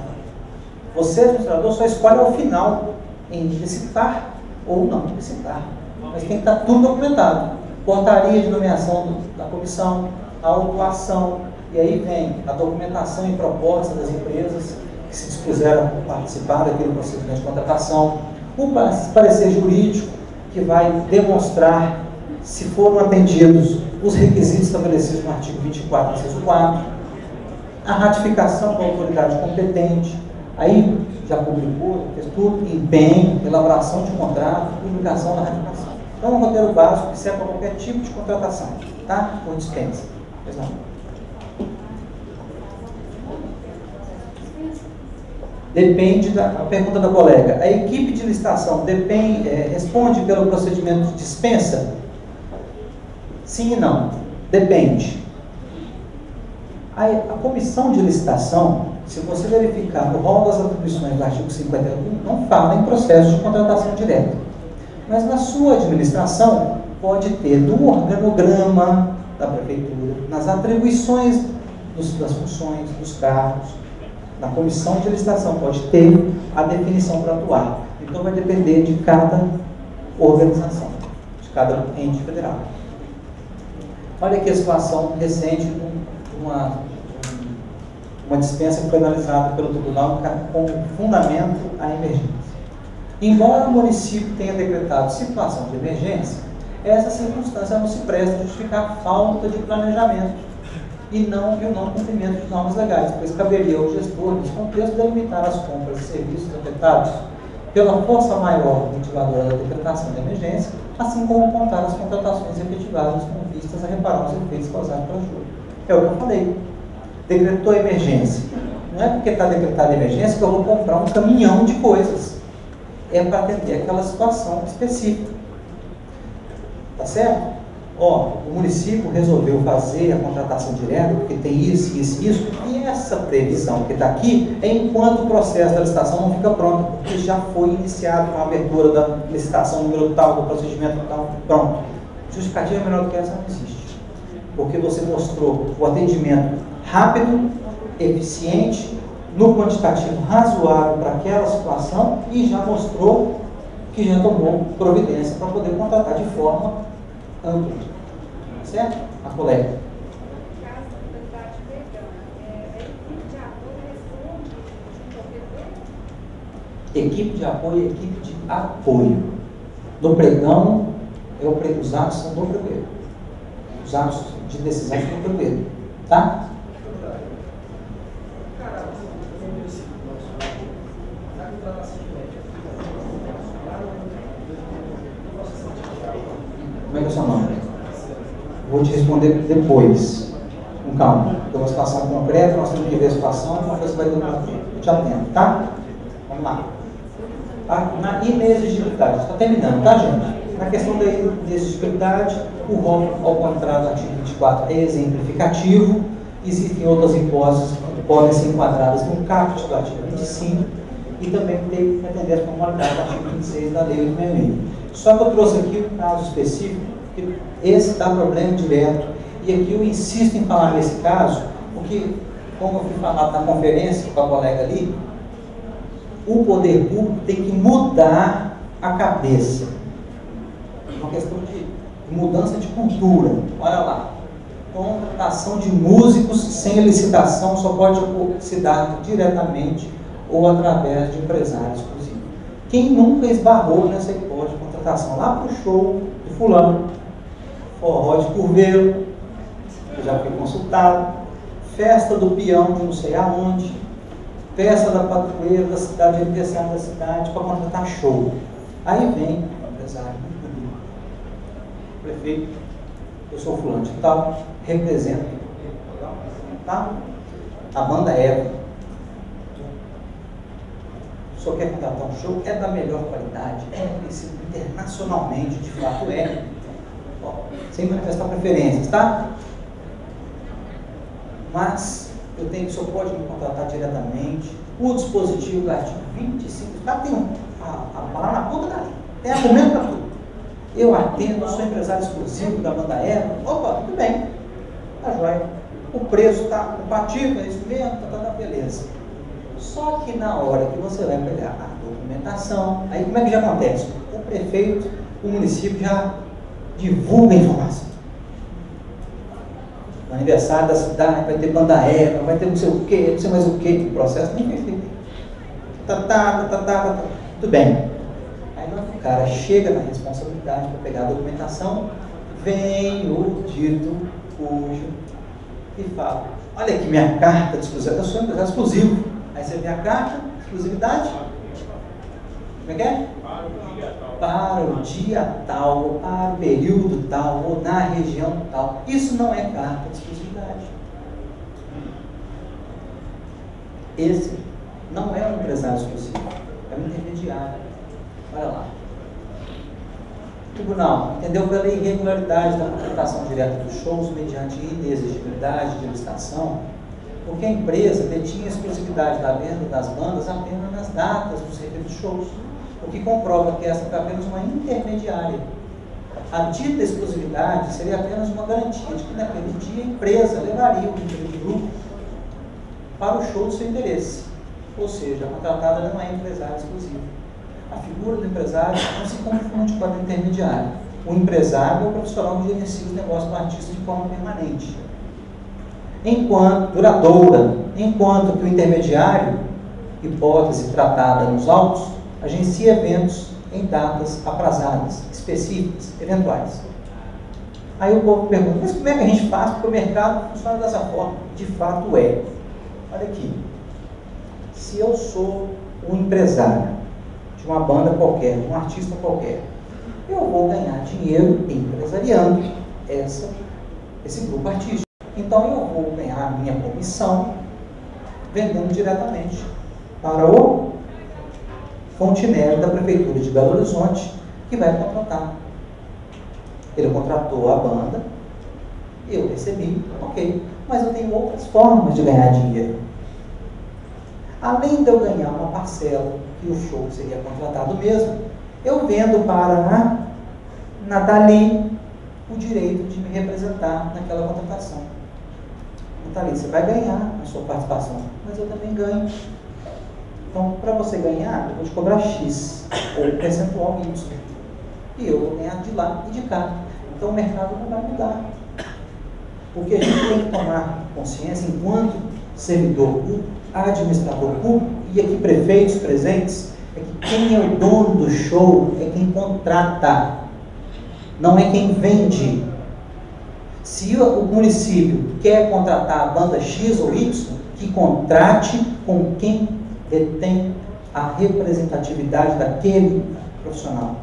Você, administrador, só escolhe ao final em licitar ou não licitar. Mas tem que estar tudo documentado. Portaria de nomeação da comissão, a autuação, e aí vem a documentação e proposta das empresas que se dispuseram a participar daquele procedimento de contratação, o parecer jurídico, que vai demonstrar se foram atendidos os requisitos estabelecidos no artigo 24, inciso 4, a ratificação da autoridade competente, aí já publicou, fez tudo, empenho, elaboração de contrato, publicação da ratificação. Então, é um roteiro básico que serve para qualquer tipo de contratação, tá? Por dispensa. Pois não. Depende da pergunta da colega. A equipe de licitação responde pelo procedimento de dispensa? Sim e não. Depende. A comissão de licitação, se você verificar no rol das atribuições do artigo 51, não fala em processo de contratação direta. Mas na sua administração, pode ter no organograma da prefeitura, nas atribuições das funções, dos cargos, na comissão de licitação pode ter a definição para atuar. Então vai depender de cada organização, de cada ente federal. Olha aqui a situação recente, uma dispensa que foi analisada pelo tribunal com fundamento à emergência. Embora o município tenha decretado situação de emergência, essa circunstância não se presta a justificar a falta de planejamento e o não cumprimento de normas legais, pois caberia ao gestor, nesse contexto, delimitar as compras e serviços afetados pela força maior ventiladora da decretação de emergência, assim como contar as contratações efetivadas com vistas a reparar os efeitos causados pela chuva. É o que eu falei. Decretou a emergência. Não é porque está decretada a emergência que eu vou comprar um caminhão de coisas. É para atender aquela situação específica. Tá certo? O município resolveu fazer a contratação direta, porque tem isso, isso, isso, e essa previsão que está aqui é enquanto o processo da licitação não fica pronto, porque já foi iniciado com a abertura da licitação, número tal, do procedimento tal, pronto. Justificativa melhor do que essa não existe, porque você mostrou o atendimento rápido, eficiente, no quantitativo razoável para aquela situação e já mostrou que já tomou providência para poder contratar de forma ampla. Certo? A colega. Equipe de apoio e equipe de apoio. No pregão, os atos são do prefeito. Os atos de decisão são do prefeito. Tá? Como é que é o seu nome? Vou te responder depois, com calma. Tem uma situação concreta, nós temos que ver a situação, uma coisa vai demorar tempo. Eu te atendo, tá? Vamos lá. Na inexigibilidade, está terminando, tá, gente? Na questão da inexigibilidade, o rol, ao contrário do artigo 24, é exemplificativo. Existem outras hipóteses que podem ser enquadradas no caput do artigo 25 e também tem que atender as formalidades do artigo 26 da Lei 866. Só que eu trouxe aqui um caso específico, que esse dá problema direto. E aqui eu insisto em falar nesse caso, porque, como eu fui falar na conferência com a colega ali, o poder público tem que mudar a cabeça. É uma questão de mudança de cultura. Olha lá. Contratação de músicos sem licitação só pode se dar diretamente ou através de empresários exclusivos. Quem nunca esbarrou nessa hipótese de contratação? Lá para o show de fulano, forró de curveiro, que já foi consultado, festa do peão de não sei aonde, festa da padroeira da cidade, de aniversário da cidade, para contratar show. Aí vem o empresário, prefeito, eu sou fulano de tal, represento Tá? A banda Eva. O senhor quer contratar um show? É da melhor qualidade, é conhecido internacionalmente, de fato é. Ó, sem manifestar preferências, tá? Mas eu tenho que o senhor pode me contratar diretamente. O dispositivo do artigo 25, tá? Tem a palavra na ponta da língua. Tem argumento para tudo. Eu atendo, sou empresário exclusivo da banda Eva. Opa, tudo bem. Tá joia. O preço está compatível, é isso mesmo, tá beleza. Só que na hora que você vai pegar a documentação, aí como é que já acontece? O prefeito, o município já divulga a informação. No aniversário da cidade vai ter banda Eva, vai ter não sei o quê, não sei mais o quê. O processo nem foi feito. Tudo bem. Aí o cara chega na responsabilidade para pegar a documentação, vem o dito cujo e fala, olha aqui minha carta de exclusividade, eu sou empresário exclusivo. Aí você vê a carta, exclusividade, como é que é? Para o dia tal, para o período tal, ou na região tal. Isso não é carta de exclusividade. Esse não é um empresário exclusivo, é um intermediário. Olha lá. Tribunal entendeu pela irregularidade da contratação direta dos shows mediante inexigibilidade de licitação, porque a empresa detinha a exclusividade da venda das bandas apenas nas datas dos referidos shows, o que comprova que essa foi apenas uma intermediária. A dita exclusividade seria apenas uma garantia de que naquele dia a empresa levaria o referido grupo para o show do seu interesse, ou seja, a contratada não é empresário exclusivo. A figura do empresário não se confunde com a do intermediário. O empresário é o profissional que gerencia os negócios do artista de forma permanente, duradoura, enquanto que o intermediário, hipótese tratada nos autos, agencia eventos em datas aprazadas, específicas, eventuais. Aí o povo pergunta, mas como é que a gente faz porque o mercado funciona dessa forma? De fato é. Olha aqui, se eu sou um empresário de uma banda qualquer, de um artista qualquer, eu vou ganhar dinheiro empresariando esse grupo artístico. Então eu vou ganhar a minha comissão vendendo diretamente para o Fontenelle da Prefeitura de Belo Horizonte, que vai contratar. Ele contratou a banda, eu recebi, ok, mas eu tenho outras formas de ganhar dinheiro. Além de eu ganhar uma parcela, que o show seria contratado mesmo, eu vendo para a Nathalie o direito de me representar naquela contratação. Nathalie, você vai ganhar a sua participação, mas eu também ganho. Então, para você ganhar, eu vou te cobrar X, ou um percentual Y. E eu vou ganhar de lá e de cá. Então, o mercado não vai mudar. Porque a gente tem que tomar consciência, enquanto servidor público, administrador público, e aqui prefeitos presentes, é que quem é o dono do show é quem contrata, não é quem vende. Se o município quer contratar a banda X ou Y, que contrate com quem detém a representatividade daquele profissional.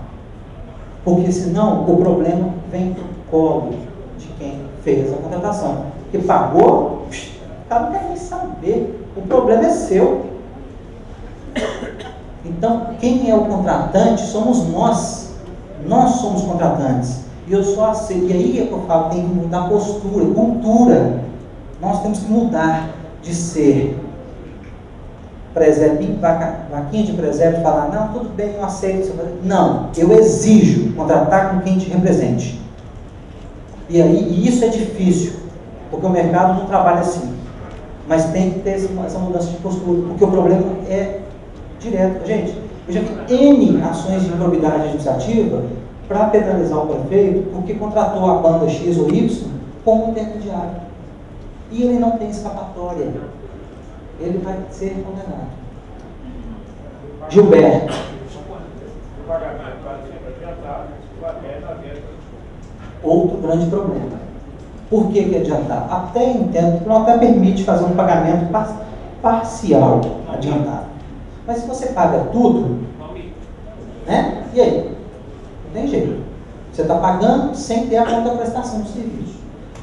Porque senão o problema vem do colo de quem fez a contratação. Porque pagou, o cara não quer nem saber. O problema é seu. Então, quem é o contratante somos nós. Nós somos contratantes. E eu só aceito. E aí é que eu falo, tem que mudar a postura, cultura. Nós temos que mudar de ser presépio, vaquinha de presépio, falar, não, tudo bem, eu aceito. Não, eu exijo contratar com quem te represente. E isso é difícil, porque o mercado não trabalha assim. Mas tem que ter essa mudança de postura, porque o problema é direto. Gente, eu já vi N ações de improbidade administrativa para penalizar o prefeito porque contratou a banda X ou Y como intermediário. E ele não tem escapatória. Ele vai ser condenado. Gilberto. Outro grande problema. Por que adiantar? Até entendo que não até permite fazer um pagamento parcial adiantado. Mas se você paga tudo, né? E aí? Não tem jeito. Você está pagando sem ter a contraprestação do serviço.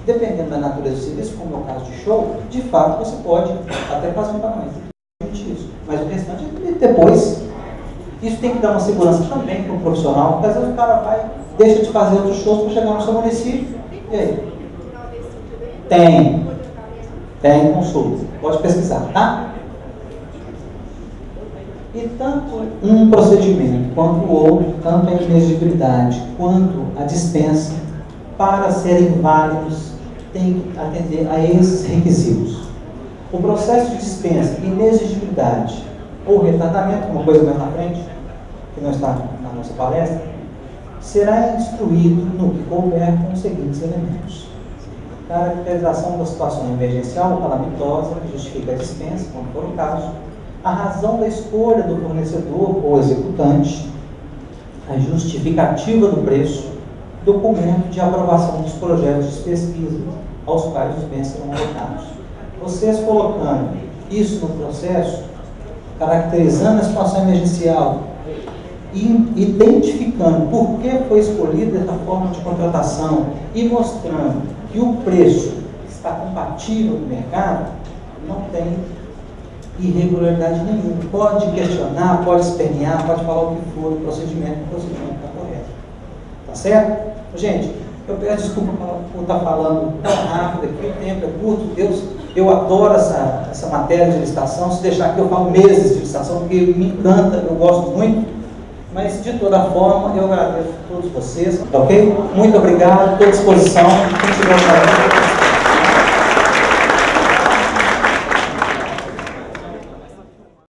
dependendo da natureza do serviço, como é o caso de show, de fato você pode até fazer um pagamento. Mas o restante é depois. Isso tem que dar uma segurança também para o profissional, porque às vezes o cara vai, deixa de fazer outros shows para chegar no seu município. E aí? Tem consulta. Pode pesquisar, tá? E tanto um procedimento quanto o outro, tanto a inexigibilidade quanto a dispensa, para serem válidos, tem que atender a esses requisitos. O processo de dispensa, inexigibilidade ou retardamento, uma coisa mais na frente, que não está na nossa palestra, será instruído no que couber com os seguintes elementos: caracterização da situação emergencial ou calamitosa que justifica a dispensa, quando for o caso, a razão da escolha do fornecedor ou executante, a justificativa do preço, documento de aprovação dos projetos de pesquisa aos quais os bens serão alocados. Vocês colocando isso no processo, caracterizando a situação emergencial e identificando por que foi escolhida essa forma de contratação e mostrando que o preço está compatível no mercado, não tem irregularidade nenhuma. Pode questionar, pode espernear, pode falar o que for, o procedimento está correto. Tá certo? Gente, eu peço desculpa por estar falando tão rápido aqui, o tempo é curto, eu adoro essa matéria de licitação. Se deixar aqui eu falo meses de licitação, porque me encanta, eu gosto muito, mas de toda forma eu agradeço a todos vocês, tá ok? Muito obrigado, estou à disposição, quem tiver